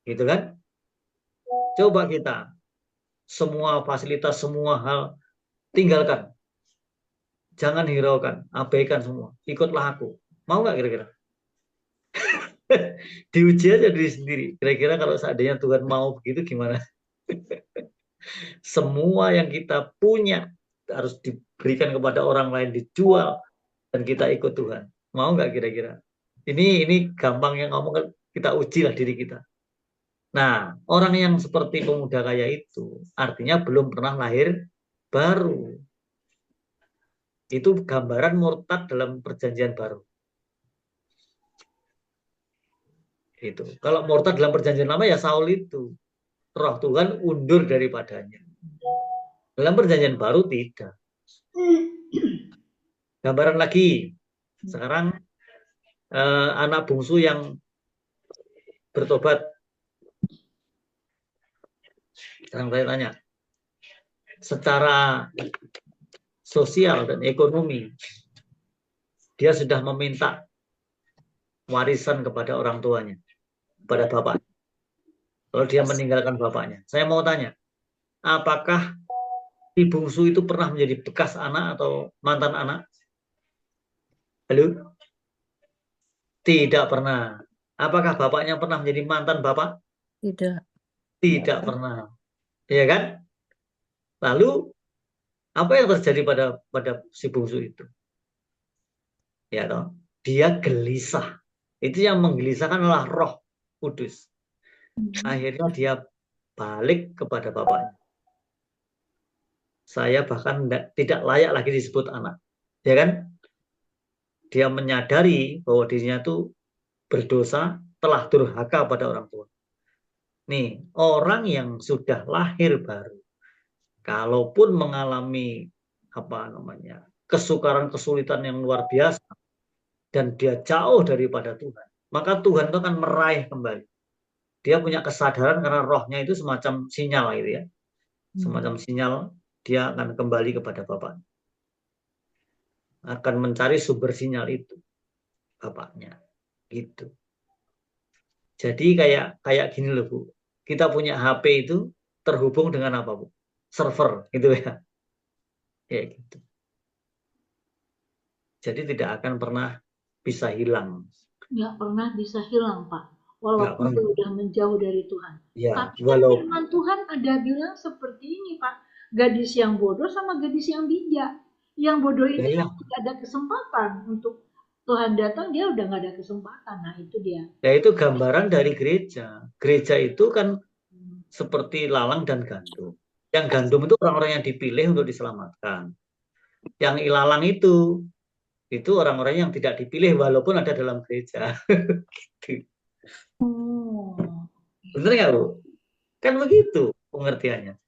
[SPEAKER 1] Gitu kan? Coba kita semua fasilitas, semua hal tinggalkan. Jangan hiraukan, abaikan semua. Ikutlah aku. Mau nggak kira-kira? Diuji aja diri sendiri. Kira-kira kalau seandainya Tuhan mau begitu gimana? Semua yang kita punya harus diberikan kepada orang lain, dijual, dan kita ikut Tuhan. Mau nggak kira-kira? Ini gampang yang ngomong, kita uji lah diri kita. Nah, orang yang seperti pemuda kaya itu artinya belum pernah lahir baru. Itu gambaran murtad dalam perjanjian baru. Itu. Kalau murtad dalam perjanjian lama ya Saul itu. Roh Tuhan undur daripadanya. Dalam perjanjian baru tidak. Gambaran lagi. Sekarang anak bungsu yang bertobat. Sekarang saya tanya. Secara sosial dan ekonomi, dia sudah meminta warisan kepada orang tuanya, kepada bapak. Kalau dia meninggalkan bapaknya. Saya mau tanya, apakah si bungsu itu pernah menjadi bekas anak atau mantan anak? Halo? Tidak pernah. Apakah bapaknya pernah menjadi mantan bapak?
[SPEAKER 8] Tidak.
[SPEAKER 1] Tidak pernah. Iya kan? Lalu apa yang terjadi pada si bungsu itu? Ya toh, dia gelisah. Itu yang menggelisahkan adalah Roh Kudus. Akhirnya dia balik kepada bapaknya. Saya bahkan tidak layak lagi disebut anak. Ya kan? Dia menyadari bahwa dirinya itu berdosa, telah durhaka pada orang tua. Nih, orang yang sudah lahir baru, kalaupun mengalami kesukaran-kesulitan yang luar biasa, dan dia jauh daripada Tuhan, maka Tuhan itu akan meraih kembali. Dia punya kesadaran karena rohnya itu semacam sinyal gitu ya. Semacam sinyal dia akan kembali kepada Bapaknya. Akan mencari sumber sinyal itu Bapaknya. Gitu. Jadi kayak gini loh Bu. Kita punya HP itu terhubung dengan apa Bu? Server gitu ya. Kayak gitu. Jadi tidak akan pernah bisa hilang.
[SPEAKER 7] Nggak pernah bisa hilang, Pak. Walaupun dia udah menjauh dari Tuhan.
[SPEAKER 1] Ya,
[SPEAKER 7] tapi firman Tuhan ada bilang seperti ini, Pak. Gadis yang bodoh sama gadis yang bijak. Yang bodoh ini tidak ada kesempatan untuk Tuhan datang, dia udah nggak ada kesempatan. Nah, itu dia.
[SPEAKER 1] Ya, itu gambaran dari gereja. Gereja itu kan seperti lalang dan gandum. Yang gandum itu orang-orang yang dipilih untuk diselamatkan. Yang ilalang itu orang-orang yang tidak dipilih walaupun ada dalam gereja. Gitu. Bener nggak Bu? Kan begitu pengertiannya.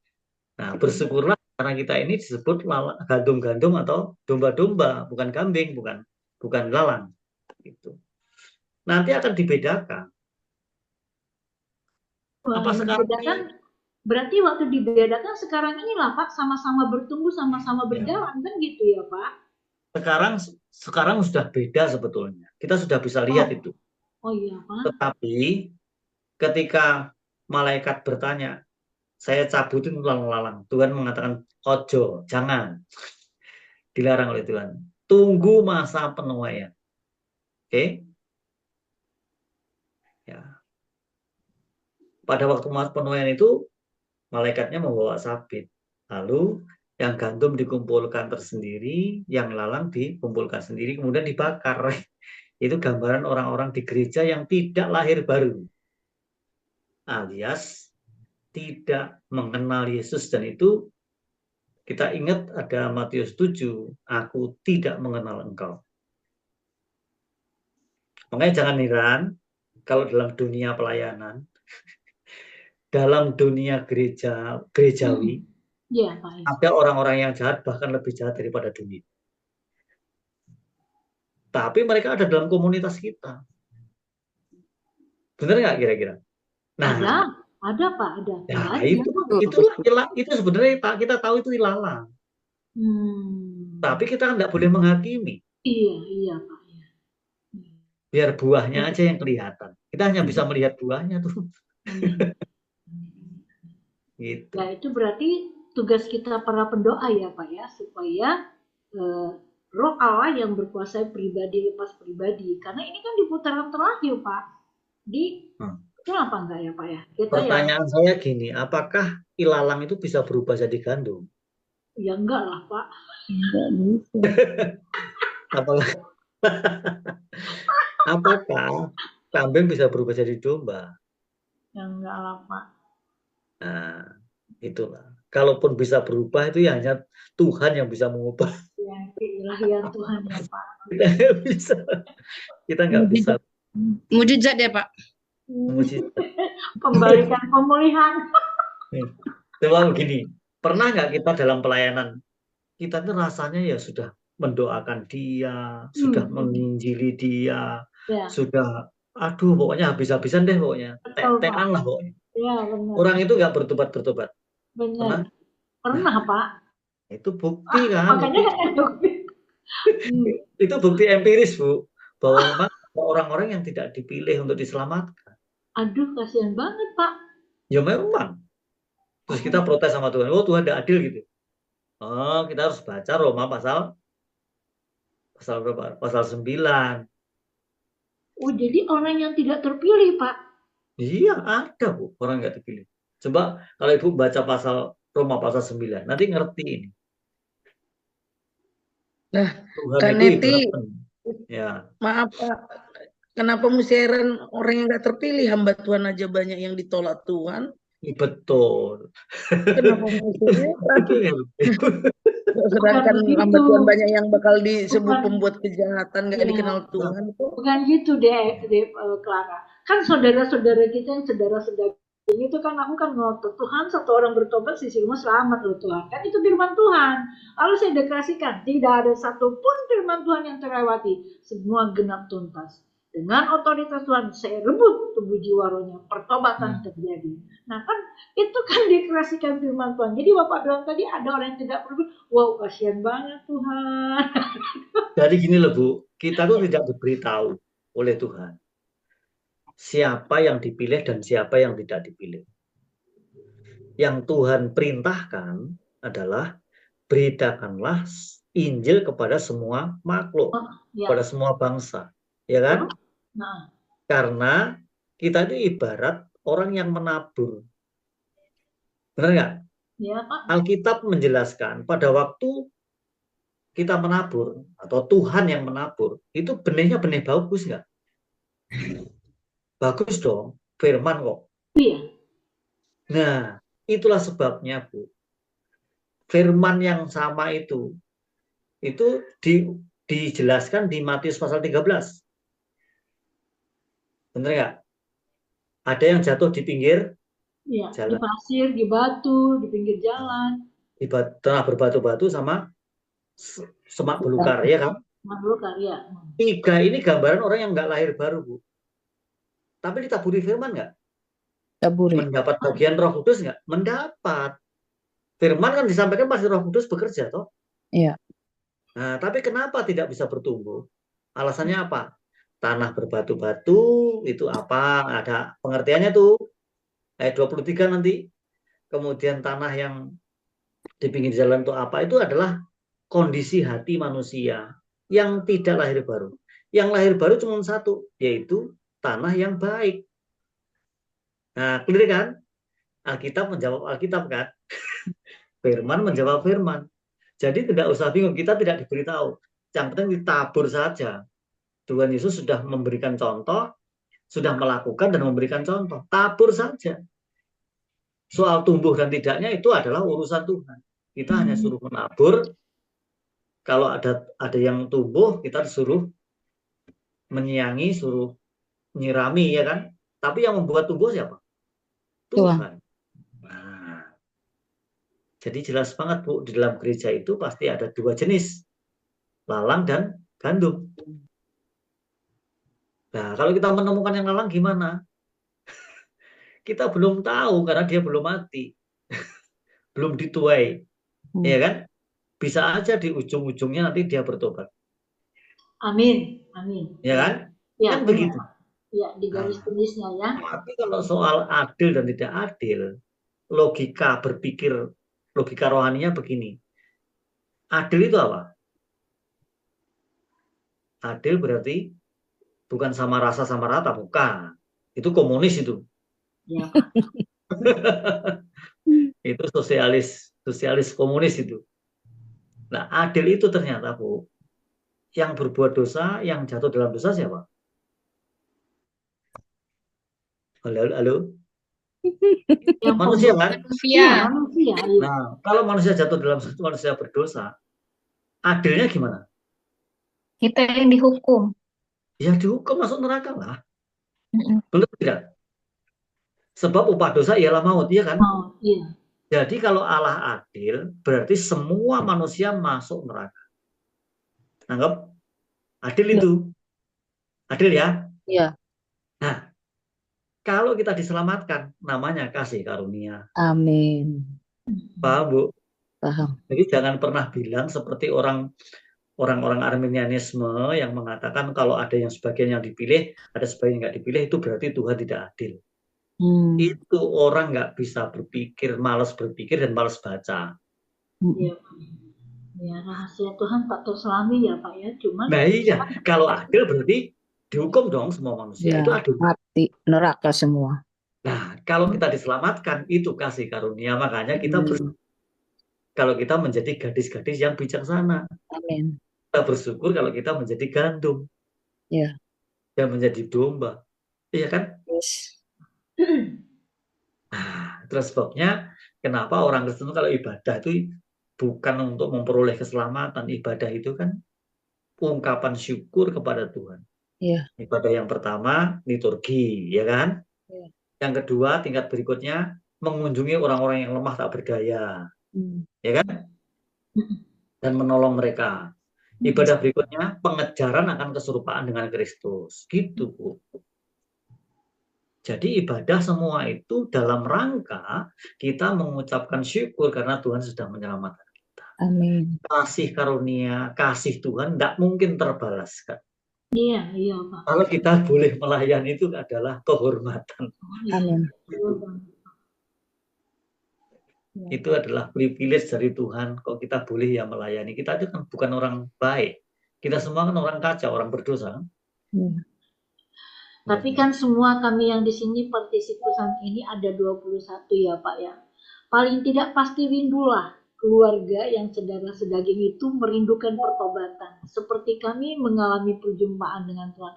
[SPEAKER 1] Nah, bersyukurlah karena kita ini disebut gandum-gandum atau domba-domba, bukan kambing, bukan lalang. Gitu. Nanti akan dibedakan.
[SPEAKER 7] Wah,
[SPEAKER 1] Apa sekarang
[SPEAKER 7] dibedakan,
[SPEAKER 1] ini?
[SPEAKER 7] berarti waktu dibedakan sekarang inilah Pak, sama-sama bertumbuh, sama-sama
[SPEAKER 1] Ya,
[SPEAKER 7] berjalan, kan gitu ya Pak?
[SPEAKER 1] sekarang sudah beda sebetulnya. Kita sudah bisa lihat
[SPEAKER 7] Oh,
[SPEAKER 1] itu.
[SPEAKER 7] oh iya Pak.
[SPEAKER 1] Tetapi ketika malaikat bertanya, saya cabutin lalang-lalang. Tuhan mengatakan, ojo, jangan. Dilarang oleh Tuhan. Tunggu masa penuaian. Oke? Ya. Pada waktu masa penuaian itu, malaikatnya membawa sabit. Lalu yang gandum dikumpulkan tersendiri, yang lalang dikumpulkan sendiri, kemudian dibakar. Itu gambaran orang-orang di gereja yang tidak lahir baru, alias tidak mengenal Yesus. Dan itu kita ingat ada Matius 7, aku tidak mengenal engkau. Makanya jangan heran kalau dalam dunia pelayanan, dalam dunia gerejawi,
[SPEAKER 7] Iya Pak. Ya.
[SPEAKER 1] ada orang-orang yang jahat, bahkan lebih jahat daripada dunia. Tapi mereka ada dalam komunitas kita. Benar nggak kira-kira? Nah,
[SPEAKER 7] ada Pak, ada.
[SPEAKER 1] nah
[SPEAKER 7] Banyak.
[SPEAKER 1] itu sebenarnya kita tahu itu ilalang. Tapi kita kan nggak boleh menghakimi.
[SPEAKER 7] Iya Pak. Ya.
[SPEAKER 1] Biar buahnya aja yang kelihatan. Kita hanya bisa melihat buahnya tuh. Gitu.
[SPEAKER 7] Ya itu berarti tugas kita para pendoa ya Pak ya, supaya roh Allah yang berkuasa pribadi lepas pribadi. Karena ini kan di putaran terakhir Pak. Kenapa enggak ya Pak ya?
[SPEAKER 1] Pertanyaan saya gini, apakah ilalang itu bisa berubah jadi gandum?
[SPEAKER 7] Ya enggak lah Pak.
[SPEAKER 3] Enggak bisa.
[SPEAKER 1] Apakah kambing bisa berubah jadi domba?
[SPEAKER 7] Ya enggak lah Pak.
[SPEAKER 1] Nah, itulah. Kalaupun bisa berubah itu ya hanya Tuhan yang bisa mengubah.
[SPEAKER 7] Ya, keilahian Tuhan ya Pak.
[SPEAKER 1] Kita nggak bisa. Kita nggak bisa.
[SPEAKER 3] Mujizat ya Pak.
[SPEAKER 1] Mujizat.
[SPEAKER 7] Pembalikan pemulihan.
[SPEAKER 1] Coba begini, pernah nggak kita dalam pelayanan, kita tuh rasanya ya sudah mendoakan dia, sudah menginjili dia, sudah, aduh pokoknya habis-habisan deh pokoknya, tetean lah pokoknya.
[SPEAKER 7] Ya, benar.
[SPEAKER 1] Orang itu nggak bertobat-bertobat.
[SPEAKER 7] Benar. Pernah Pak.
[SPEAKER 1] Itu bukti kan.
[SPEAKER 7] Makanya
[SPEAKER 1] itu bukti empiris Bu, bahwa memang orang-orang yang tidak dipilih untuk diselamatkan.
[SPEAKER 7] Aduh, kasihan banget Pak.
[SPEAKER 1] Ya memang. Terus kita protes sama Tuhan, oh Tuhan tidak adil gitu. Oh, kita harus baca Roma pasal berapa? Pasal 9.
[SPEAKER 7] Oh, jadi orang yang tidak terpilih, Pak?
[SPEAKER 1] Iya, ada Bu, orang nggak terpilih. Coba kalau Ibu baca pasal Roma pasal 9, nanti ngerti ini.
[SPEAKER 8] Nah,
[SPEAKER 1] Tuhan
[SPEAKER 8] Kak
[SPEAKER 1] itu
[SPEAKER 8] Neti,
[SPEAKER 1] ya.
[SPEAKER 8] Maaf Pak, kenapa mesti heran orang yang nggak terpilih, hamba Tuhan aja banyak yang ditolak Tuhan?
[SPEAKER 1] Betul.
[SPEAKER 8] Kenapa mesti heran? Sedangkan
[SPEAKER 7] gitu.
[SPEAKER 8] hamba Tuhan banyak yang bakal disebut pembuat kejahatan, nggak dikenal Tuhan.
[SPEAKER 7] Bukan gitu deh, Clara. Kan saudara-saudara kita yang saudara-saudara ini tuh kan aku kan ngotot, Tuhan satu orang bertobat sisi rumah selamat loh Tuhan. Kan itu firman Tuhan. Lalu saya deklarasikan, tidak ada satupun firman Tuhan yang terlewati. Semua genap tuntas. Dengan otoritas Tuhan, saya rebut tubuh jiwa rohnya, pertobatan terjadi. Nah kan, itu kan deklarasikan firman Tuhan. Jadi Bapak bilang tadi ada orang yang tidak berubah. Wow, kasihan banget Tuhan.
[SPEAKER 1] Jadi gini loh Bu, kita tuh tidak diberitahu oleh Tuhan siapa yang dipilih dan siapa yang tidak dipilih. Yang Tuhan perintahkan adalah beritakanlah Injil kepada semua makhluk, kepada semua bangsa, ya kan? Karena kita itu ibarat orang yang menabur, benar nggak?
[SPEAKER 7] Ya, Pak.
[SPEAKER 1] Alkitab menjelaskan pada waktu kita menabur atau Tuhan yang menabur, itu benihnya benih bagus nggak? Bagus dong, firman kok.
[SPEAKER 7] Iya.
[SPEAKER 1] Nah, itulah sebabnya Bu. Firman yang sama itu dijelaskan di Matius pasal 13. Benar nggak? Ada yang jatuh di pinggir jalan.
[SPEAKER 7] Di pasir, di batu, di pinggir jalan.
[SPEAKER 1] Di tanah berbatu-batu sama semak belukar, ya kan?
[SPEAKER 7] Semak belukar, ya.
[SPEAKER 1] 3 ini gambaran orang yang nggak lahir baru, Bu. Tapi ditaburi firman nggak?
[SPEAKER 9] Taburi.
[SPEAKER 1] Mendapat bagian Roh Kudus nggak? Mendapat. Firman kan disampaikan pasti Roh Kudus bekerja, toh.
[SPEAKER 9] Iya.
[SPEAKER 1] Nah, tapi kenapa tidak bisa bertumbuh? Alasannya apa? Tanah berbatu-batu itu apa? Ada pengertiannya tuh. Ayat 23 nanti. Kemudian tanah yang di pinggir jalan itu apa? Itu adalah kondisi hati manusia yang tidak lahir baru. Yang lahir baru cuma satu, yaitu tanah yang baik. Nah, clear kan? Alkitab menjawab Alkitab kan? Firman menjawab firman. Jadi tidak usah bingung, kita tidak diberitahu. Yang penting ditabur saja. Tuhan Yesus sudah memberikan contoh, sudah melakukan dan memberikan contoh. Tabur saja. Soal tumbuh dan tidaknya itu adalah urusan Tuhan. Kita hanya suruh menabur. Kalau ada yang tumbuh, kita disuruh menyiangi, suruh nyirami, ya kan? Tapi yang membuat tumbuh siapa? Tuhan. Nah, jadi jelas banget, Bu, di dalam gereja itu pasti ada dua jenis, lalang dan gandum. Nah, kalau kita menemukan yang lalang gimana? Kita belum tahu karena dia belum mati. Belum dituai. Ya kan? Bisa aja di ujung-ujungnya nanti dia bertobat.
[SPEAKER 7] Amin, amin.
[SPEAKER 1] Ya kan?
[SPEAKER 7] Ya,
[SPEAKER 1] kan begitu.
[SPEAKER 7] Ya, di garis tulisnya ya.
[SPEAKER 1] Tapi kalau soal adil dan tidak adil, logika berpikir, logika rohaninya begini. Adil itu apa? Adil berarti bukan sama rasa sama rata, bukan. Itu komunis itu.
[SPEAKER 7] Ya.
[SPEAKER 1] Itu sosialis komunis itu. Nah, adil itu ternyata, Bu, yang berbuat dosa, yang jatuh dalam dosa siapa? Halo?
[SPEAKER 7] Yang
[SPEAKER 1] manusia kan?
[SPEAKER 7] Manusia.
[SPEAKER 1] Nah, kalau manusia jatuh dalam manusia berdosa, adilnya gimana?
[SPEAKER 4] Kita yang dihukum.
[SPEAKER 1] Ya dihukum masuk neraka lah. Betul tidak? Sebab upah dosa ialah maut, iya kan?
[SPEAKER 7] Iya.
[SPEAKER 1] Jadi kalau Allah adil, berarti semua manusia masuk neraka. Anggap adil itu. Adil ya?
[SPEAKER 9] Iya.
[SPEAKER 1] Nah, kalau kita diselamatkan, namanya kasih karunia.
[SPEAKER 9] Amin.
[SPEAKER 1] Paham, Bu?
[SPEAKER 9] Paham.
[SPEAKER 1] Jadi jangan pernah bilang seperti orang-orang Arminianisme yang mengatakan kalau ada yang sebagian yang dipilih, ada sebagian yang nggak dipilih, itu berarti Tuhan tidak adil. Itu orang nggak bisa berpikir, malas berpikir dan malas baca.
[SPEAKER 7] Iya, ya rahasia Tuhan tak terselami ya Pak ya. Cuman.
[SPEAKER 1] Nah iya, kalau adil berarti dihukum dong semua manusia.
[SPEAKER 9] Ya,
[SPEAKER 1] itu adil.
[SPEAKER 9] Mati neraka semua.
[SPEAKER 1] Nah, kalau kita diselamatkan itu kasih karunia, makanya kita kalau kita menjadi gadis-gadis yang bijaksana.
[SPEAKER 9] Amin.
[SPEAKER 1] Kita bersyukur kalau kita menjadi gandum.
[SPEAKER 9] Ya.
[SPEAKER 1] Yang menjadi domba. Iya kan?
[SPEAKER 9] Yes.
[SPEAKER 1] Nah, terus sebabnya kenapa orang Kristen kalau ibadah itu bukan untuk memperoleh keselamatan. Ibadah itu kan ungkapan syukur kepada Tuhan.
[SPEAKER 9] Ya.
[SPEAKER 1] Ibadah yang pertama liturgi, ya kan?
[SPEAKER 9] Ya.
[SPEAKER 1] Yang kedua tingkat berikutnya mengunjungi orang-orang yang lemah tak berdaya, ya kan? Dan menolong mereka. Ibadah berikutnya pengejaran akan keserupaan dengan Kristus, gitu, Bu. Jadi ibadah semua itu dalam rangka kita mengucapkan syukur karena Tuhan sudah menyelamatkan kita.
[SPEAKER 9] Amin.
[SPEAKER 1] Kasih karunia, kasih Tuhan tidak mungkin terbalaskan.
[SPEAKER 7] Iya Pak.
[SPEAKER 1] Kalau kita boleh melayani itu adalah kehormatan.
[SPEAKER 9] Amin.
[SPEAKER 1] Itu adalah privilege dari Tuhan. Kok kita boleh ya melayani. Kita itu kan bukan orang baik. Kita semua kan orang kacau, orang berdosa.
[SPEAKER 7] Tapi kan semua kami yang di sini partisipan ini ada 21 ya Pak ya. Paling tidak pasti rindulah keluarga yang saudara sedaging itu merindukan pertobatan. Seperti kami mengalami perjumpaan dengan Tuhan.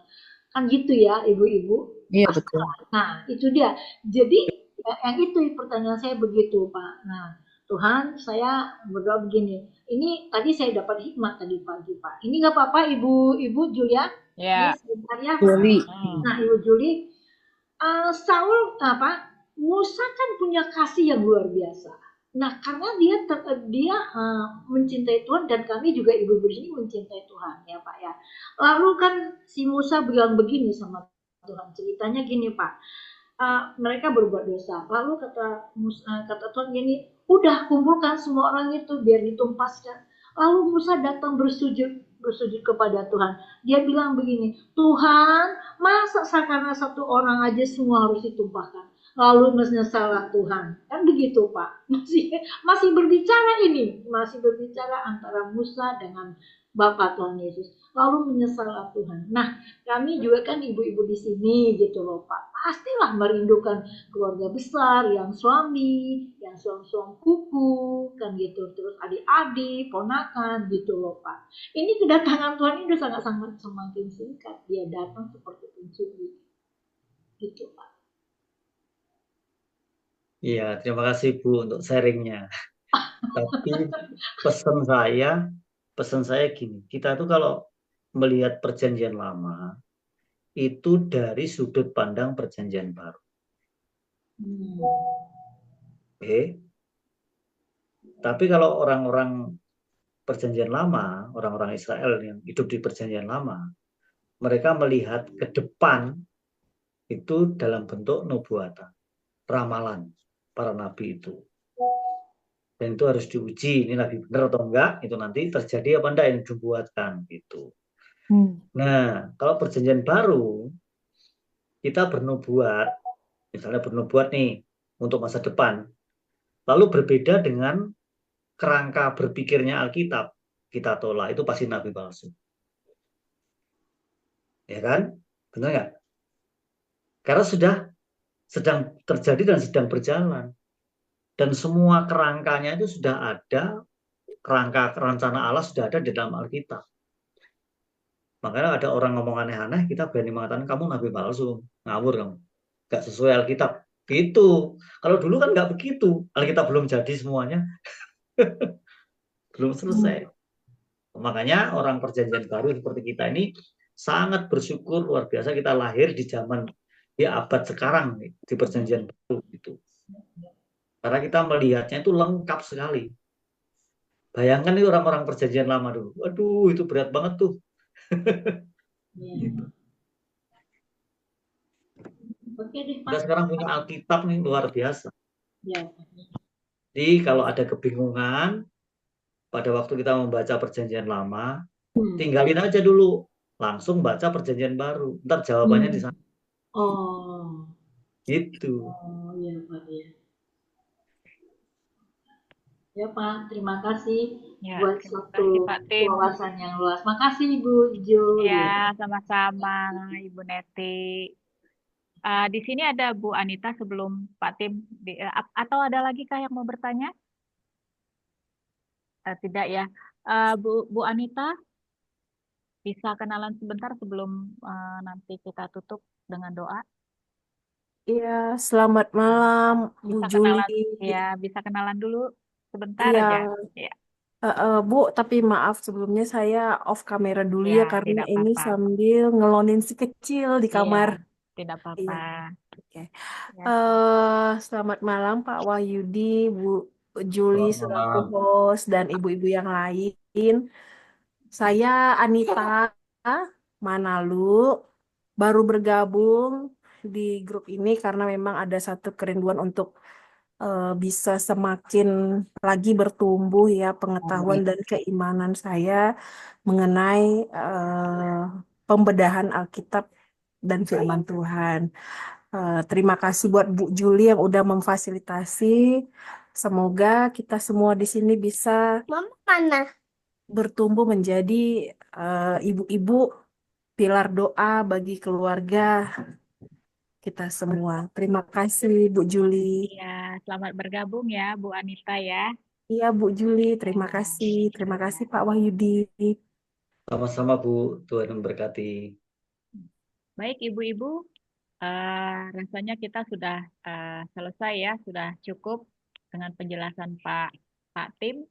[SPEAKER 7] Kan gitu ya ibu-ibu?
[SPEAKER 9] Iya betul.
[SPEAKER 7] Nah itu dia. Jadi yang itu pertanyaan saya begitu Pak. Nah Tuhan saya berdoa begini. Ini tadi saya dapat hikmat tadi pagi Pak. Ini nggak apa-apa Ibu Julia?
[SPEAKER 2] Ya.
[SPEAKER 7] Sebentar ya.
[SPEAKER 9] Juli.
[SPEAKER 7] Nah Ibu Juli, Saul Musa kan punya kasih yang luar biasa. Nah karena dia mencintai Tuhan dan kami juga Ibu ini mencintai Tuhan ya Pak ya. Lalu kan si Musa bilang begini sama Tuhan, ceritanya gini Pak. mereka berbuat dosa. Lalu kata Tuhan gini, udah kumpulkan semua orang itu biar ditumpaskan. Lalu Musa datang bersujud kepada Tuhan. Dia bilang begini, Tuhan, masa karena satu orang aja semua harus ditumpahkan? Lalu menyesallah Tuhan. Kan begitu Pak. Masih berbicara ini. Masih berbicara antara Musa dengan Bapa Tuhan Yesus. Lalu menyesallah Tuhan. Nah, kami juga kan ibu-ibu di sini gitu loh Pak. Pastilah merindukan keluarga besar, yang suami kuku, kan gitu. Terus adik-adik, ponakan gitu loh Pak. Ini kedatangan Tuhan ini sangat-sangat semakin singkat. Dia datang seperti pencuri. Gitu Pak.
[SPEAKER 1] Iya, terima kasih Bu untuk sharingnya. Tapi pesan saya gini, kita tuh kalau melihat perjanjian lama itu dari sudut pandang perjanjian baru. Oke. Tapi kalau orang-orang perjanjian lama, orang-orang Israel yang hidup di perjanjian lama, mereka melihat ke depan itu dalam bentuk nubuatan, ramalan para nabi itu. Dan itu harus diuji, ini nabi benar atau enggak, itu nanti terjadi apa enggak yang dibuatkan gitu. Nah, kalau perjanjian baru, kita bernubuat, misalnya bernubuat nih untuk masa depan, lalu berbeda dengan kerangka berpikirnya Alkitab, kita tolak, itu pasti nabi palsu. Ya kan? Benar nggak? Karena sudah sedang terjadi dan sedang berjalan. Dan semua kerangkanya itu sudah ada, kerangka rencana Allah sudah ada di dalam Alkitab. Makanya ada orang ngomong aneh-aneh, kita berani mengatakan kamu nabi palsu, ngawur kamu, nggak sesuai Alkitab. Gitu. Kalau dulu kan nggak begitu, Alkitab belum jadi semuanya, belum selesai. Makanya orang perjanjian baru seperti kita ini sangat bersyukur luar biasa kita lahir di zaman di abad sekarang nih, di perjanjian baru gitu. Karena kita melihatnya itu lengkap sekali. Bayangkan nih orang-orang perjanjian lama dulu. Aduh, itu berat banget tuh. Gitu.
[SPEAKER 7] Oke deh, Pak.
[SPEAKER 1] Kita sekarang punya Alkitab nih luar biasa.
[SPEAKER 7] Ya.
[SPEAKER 1] Jadi kalau ada kebingungan pada waktu kita membaca perjanjian lama, tinggalin aja dulu, langsung baca perjanjian baru. Ntar jawabannya di sana.
[SPEAKER 7] Oh.
[SPEAKER 1] Gitu.
[SPEAKER 7] Oh, iya Pak ya. Ya Pak, terima kasih
[SPEAKER 2] Ya,
[SPEAKER 7] buat
[SPEAKER 2] terima
[SPEAKER 7] satu
[SPEAKER 2] kasih Pak Tim.
[SPEAKER 7] wawasan yang luas. Makasih Ibu Juli.
[SPEAKER 2] Ya, sama-sama Ibu Neti. Di sini ada Bu Anita sebelum Pak Tim. Atau ada lagi kah yang mau bertanya? Tidak ya. Bu Anita, bisa kenalan sebentar sebelum nanti kita tutup dengan doa?
[SPEAKER 10] Iya, selamat malam Bu
[SPEAKER 2] Bisa
[SPEAKER 10] Juli.
[SPEAKER 2] kenalan, ya bisa kenalan dulu sebentar
[SPEAKER 10] Iya,
[SPEAKER 2] aja. Ya,
[SPEAKER 10] Bu, tapi maaf sebelumnya saya off kamera dulu ya
[SPEAKER 2] ya
[SPEAKER 10] karena
[SPEAKER 2] tidak
[SPEAKER 10] ini
[SPEAKER 2] apa-apa.
[SPEAKER 10] sambil ngelonin si kecil di
[SPEAKER 2] Iya,
[SPEAKER 10] kamar.
[SPEAKER 2] tidak
[SPEAKER 10] Iya,
[SPEAKER 2] apa-apa.
[SPEAKER 10] oke.
[SPEAKER 2] Ya.
[SPEAKER 10] Selamat malam Pak Wahyudi, Bu Juli
[SPEAKER 1] Selamat
[SPEAKER 10] selaku
[SPEAKER 1] malam.
[SPEAKER 10] host dan ibu-ibu yang lain. Saya Anita Manalu, baru bergabung di grup ini karena memang ada satu kerinduan untuk bisa semakin lagi bertumbuh ya pengetahuan dan keimanan saya mengenai pembedahan Alkitab dan firman Tuhan. Terima kasih buat Bu Juli yang udah memfasilitasi. Semoga kita semua di sini bisa bertumbuh menjadi ibu-ibu pilar doa bagi keluarga kita semua. Terima kasih Bu Juli.
[SPEAKER 2] Iya, selamat bergabung ya Bu Anita ya.
[SPEAKER 10] Iya Bu Juli, terima kasih. Terima kasih Pak Wahyudi.
[SPEAKER 1] Sama-sama Bu, Tuhan memberkati.
[SPEAKER 2] Baik Ibu-ibu, rasanya kita sudah selesai ya, sudah cukup dengan penjelasan Pak Tim.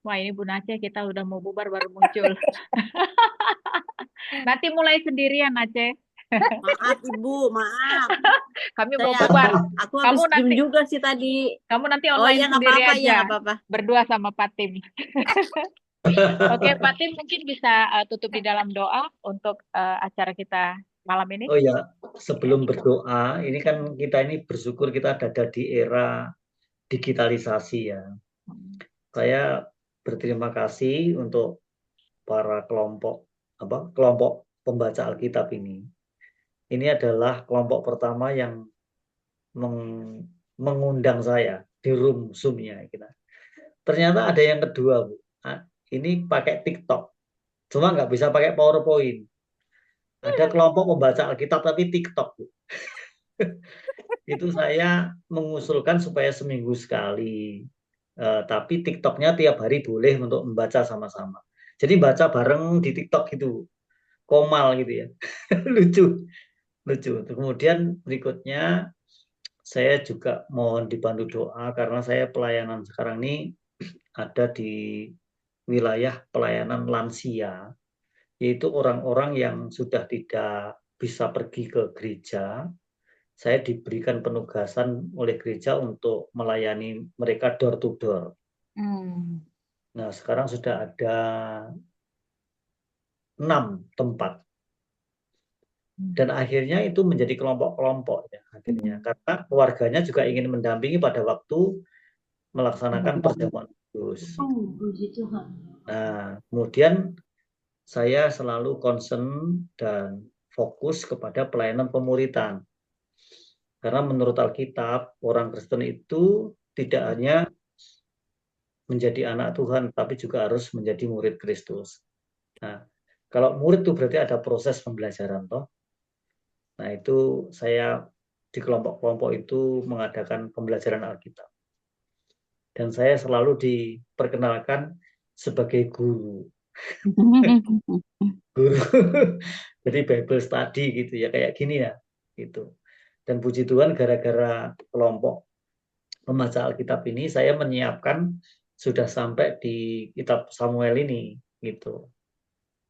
[SPEAKER 2] Wah ini Bu Aceh kita udah mau bubar baru muncul. Nanti mulai sendirian Aceh.
[SPEAKER 11] Maaf Ibu, maaf.
[SPEAKER 2] Kami mau bubar.
[SPEAKER 11] Aku habis
[SPEAKER 2] Kamu
[SPEAKER 11] gym
[SPEAKER 2] nanti
[SPEAKER 11] juga sih tadi.
[SPEAKER 2] Kamu nanti
[SPEAKER 11] Oh
[SPEAKER 2] online
[SPEAKER 11] ya nggak
[SPEAKER 2] sendiri
[SPEAKER 11] apa-apa
[SPEAKER 2] aja.
[SPEAKER 11] ya nggak apa-apa.
[SPEAKER 2] Berdua sama Pak Tim. Oke Pak Tim mungkin bisa tutup di dalam doa untuk acara kita malam ini?
[SPEAKER 1] Oh ya, sebelum berdoa, ini kan kita ini bersyukur kita ada di era digitalisasi ya. Saya berterima kasih untuk para kelompok pembaca Alkitab ini. Ini adalah kelompok pertama yang mengundang saya di room Zoom-nya. Ternyata ada yang kedua, Bu. Ini pakai TikTok, cuma nggak bisa pakai PowerPoint. Ada kelompok pembaca Alkitab tapi TikTok, Bu. Itu saya mengusulkan supaya seminggu sekali. Tapi TikToknya tiap hari boleh untuk membaca sama-sama. Jadi baca bareng di TikTok gitu, komal gitu ya. Lucu. Kemudian berikutnya saya juga mohon dibantu doa karena saya pelayanan sekarang ini ada di wilayah pelayanan lansia, yaitu orang-orang yang sudah tidak bisa pergi ke gereja. Saya diberikan penugasan oleh gereja untuk melayani mereka door to door. Nah, sekarang sudah ada 6 tempat. Dan akhirnya itu menjadi kelompok-kelompok ya akhirnya. Karena keluarganya juga ingin mendampingi pada waktu melaksanakan perjamuan kudus. Nah, kemudian saya selalu concern dan fokus kepada pelayanan pemuritan. Karena menurut Alkitab, orang Kristen itu tidak hanya menjadi anak Tuhan, tapi juga harus menjadi murid Kristus. Nah, kalau murid itu berarti ada proses pembelajaran, toh. Nah, itu saya di kelompok-kelompok itu mengadakan pembelajaran Alkitab. Dan saya selalu diperkenalkan sebagai guru. Guru. Jadi Bible study gitu ya, kayak gini ya. Gitu. Dan puji Tuhan gara-gara kelompok membaca Alkitab ini, saya menyiapkan sudah sampai di kitab Samuel ini gitu.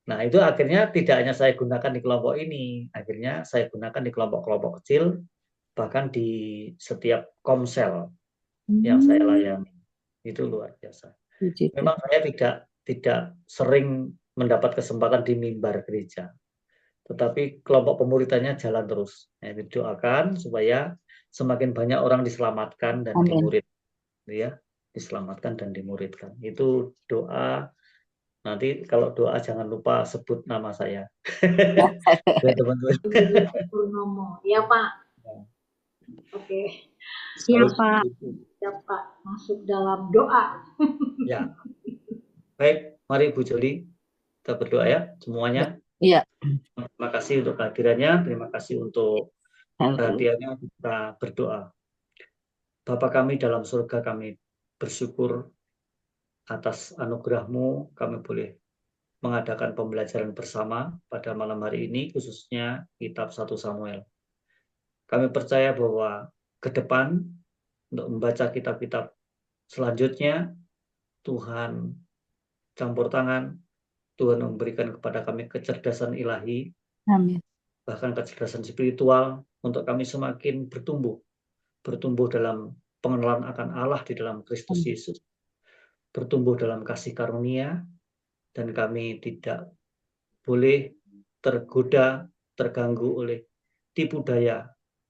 [SPEAKER 1] Nah, itu akhirnya tidak hanya saya gunakan di kelompok ini, akhirnya saya gunakan di kelompok-kelompok kecil, bahkan di setiap komsel yang saya layani. Itu luar biasa. Memang saya tidak sering mendapat kesempatan di mimbar gereja, tetapi kelompok pemuritannya jalan terus. Nah, didoakan supaya semakin banyak orang diselamatkan dan dimurid, ya, diselamatkan dan dimuridkan. Itu doa. Nanti kalau doa jangan lupa sebut nama saya. Ya, teman-teman.
[SPEAKER 7] Purnomo, ya Pak. Oke.
[SPEAKER 2] Siapa?
[SPEAKER 7] Siapa masuk dalam doa?
[SPEAKER 1] Ya. Baik, mari Bu Joli kita berdoa ya semuanya.
[SPEAKER 9] Iya.
[SPEAKER 1] Terima kasih untuk kehadirannya, terima kasih untuk perhatiannya, kita berdoa. Bapa kami dalam surga, kami bersyukur atas anugerah-Mu, kami boleh mengadakan pembelajaran bersama pada malam hari ini, khususnya kitab 1 Samuel. Kami percaya bahwa ke depan untuk membaca kitab-kitab selanjutnya, Tuhan campur tangan, Tuhan memberikan kepada kami kecerdasan ilahi,
[SPEAKER 9] Amin.
[SPEAKER 1] bahkan kecerdasan spiritual untuk kami semakin bertumbuh dalam pengenalan akan Allah di dalam Kristus Yesus, bertumbuh dalam kasih karunia, dan kami tidak boleh tergoda, terganggu oleh tipu daya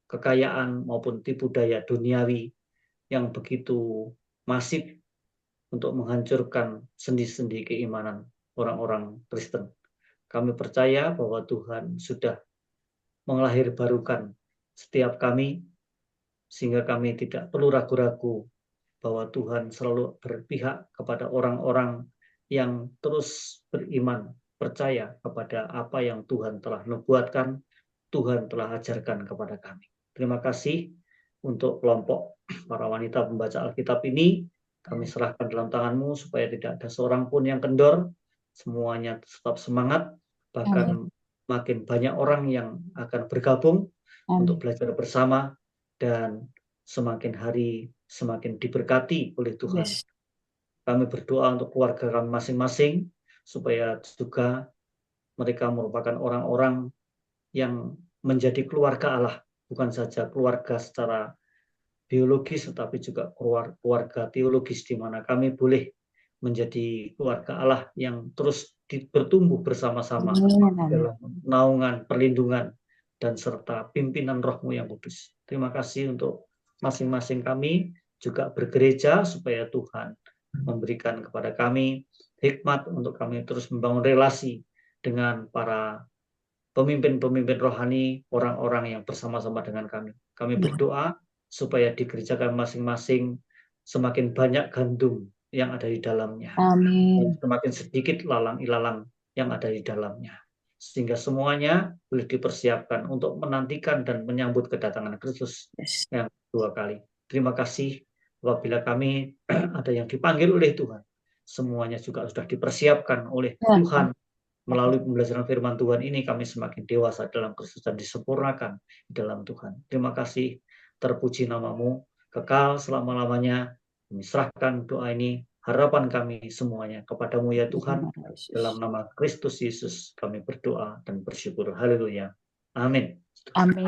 [SPEAKER 1] kekayaan maupun tipu daya duniawi yang begitu masif untuk menghancurkan sendi-sendi keimanan orang-orang Kristen. Kami percaya bahwa Tuhan sudah menglahirbarukan setiap kami, sehingga kami tidak perlu ragu-ragu bahwa Tuhan selalu berpihak kepada orang-orang yang terus beriman, percaya kepada apa yang Tuhan telah nubuatkan, Tuhan telah ajarkan kepada kami. Terima kasih untuk kelompok para wanita pembaca Alkitab ini. Kami serahkan dalam tangan-Mu supaya tidak ada seorang pun yang kendor, semuanya tetap semangat, bahkan makin banyak orang yang akan bergabung untuk belajar bersama, dan semakin hari semakin diberkati oleh Tuhan. Kami berdoa untuk keluarga kami masing-masing, supaya juga mereka merupakan orang-orang yang menjadi keluarga Allah, bukan saja keluarga secara biologis, tetapi juga keluarga teologis, di mana kami boleh menjadi keluarga Allah yang terus bertumbuh bersama-sama dalam naungan, perlindungan, dan serta pimpinan Roh-Mu yang kudus. Terima kasih untuk masing-masing kami juga bergereja supaya Tuhan memberikan kepada kami hikmat untuk kami terus membangun relasi dengan para pemimpin-pemimpin rohani, orang-orang yang bersama-sama dengan kami. Kami berdoa supaya di gereja kami masing-masing semakin banyak gandum yang ada di dalamnya.
[SPEAKER 9] Amin.
[SPEAKER 1] Dan semakin sedikit lalang-ilalang yang ada di dalamnya. Sehingga semuanya boleh dipersiapkan untuk menantikan dan menyambut kedatangan Kristus yang kedua kali. Terima kasih apabila kami ada yang dipanggil oleh Tuhan. Semuanya juga sudah dipersiapkan oleh Tuhan. Melalui pembelajaran firman Tuhan ini kami semakin dewasa dalam Kristus dan disempurnakan di dalam Tuhan. Terima kasih, terpuji nama-Mu, kekal selama-lamanya. Kami serahkan doa ini, harapan kami semuanya kepada-Mu ya Tuhan. Dalam nama Kristus Yesus kami berdoa dan bersyukur. Haleluya. Amin.
[SPEAKER 9] Amin.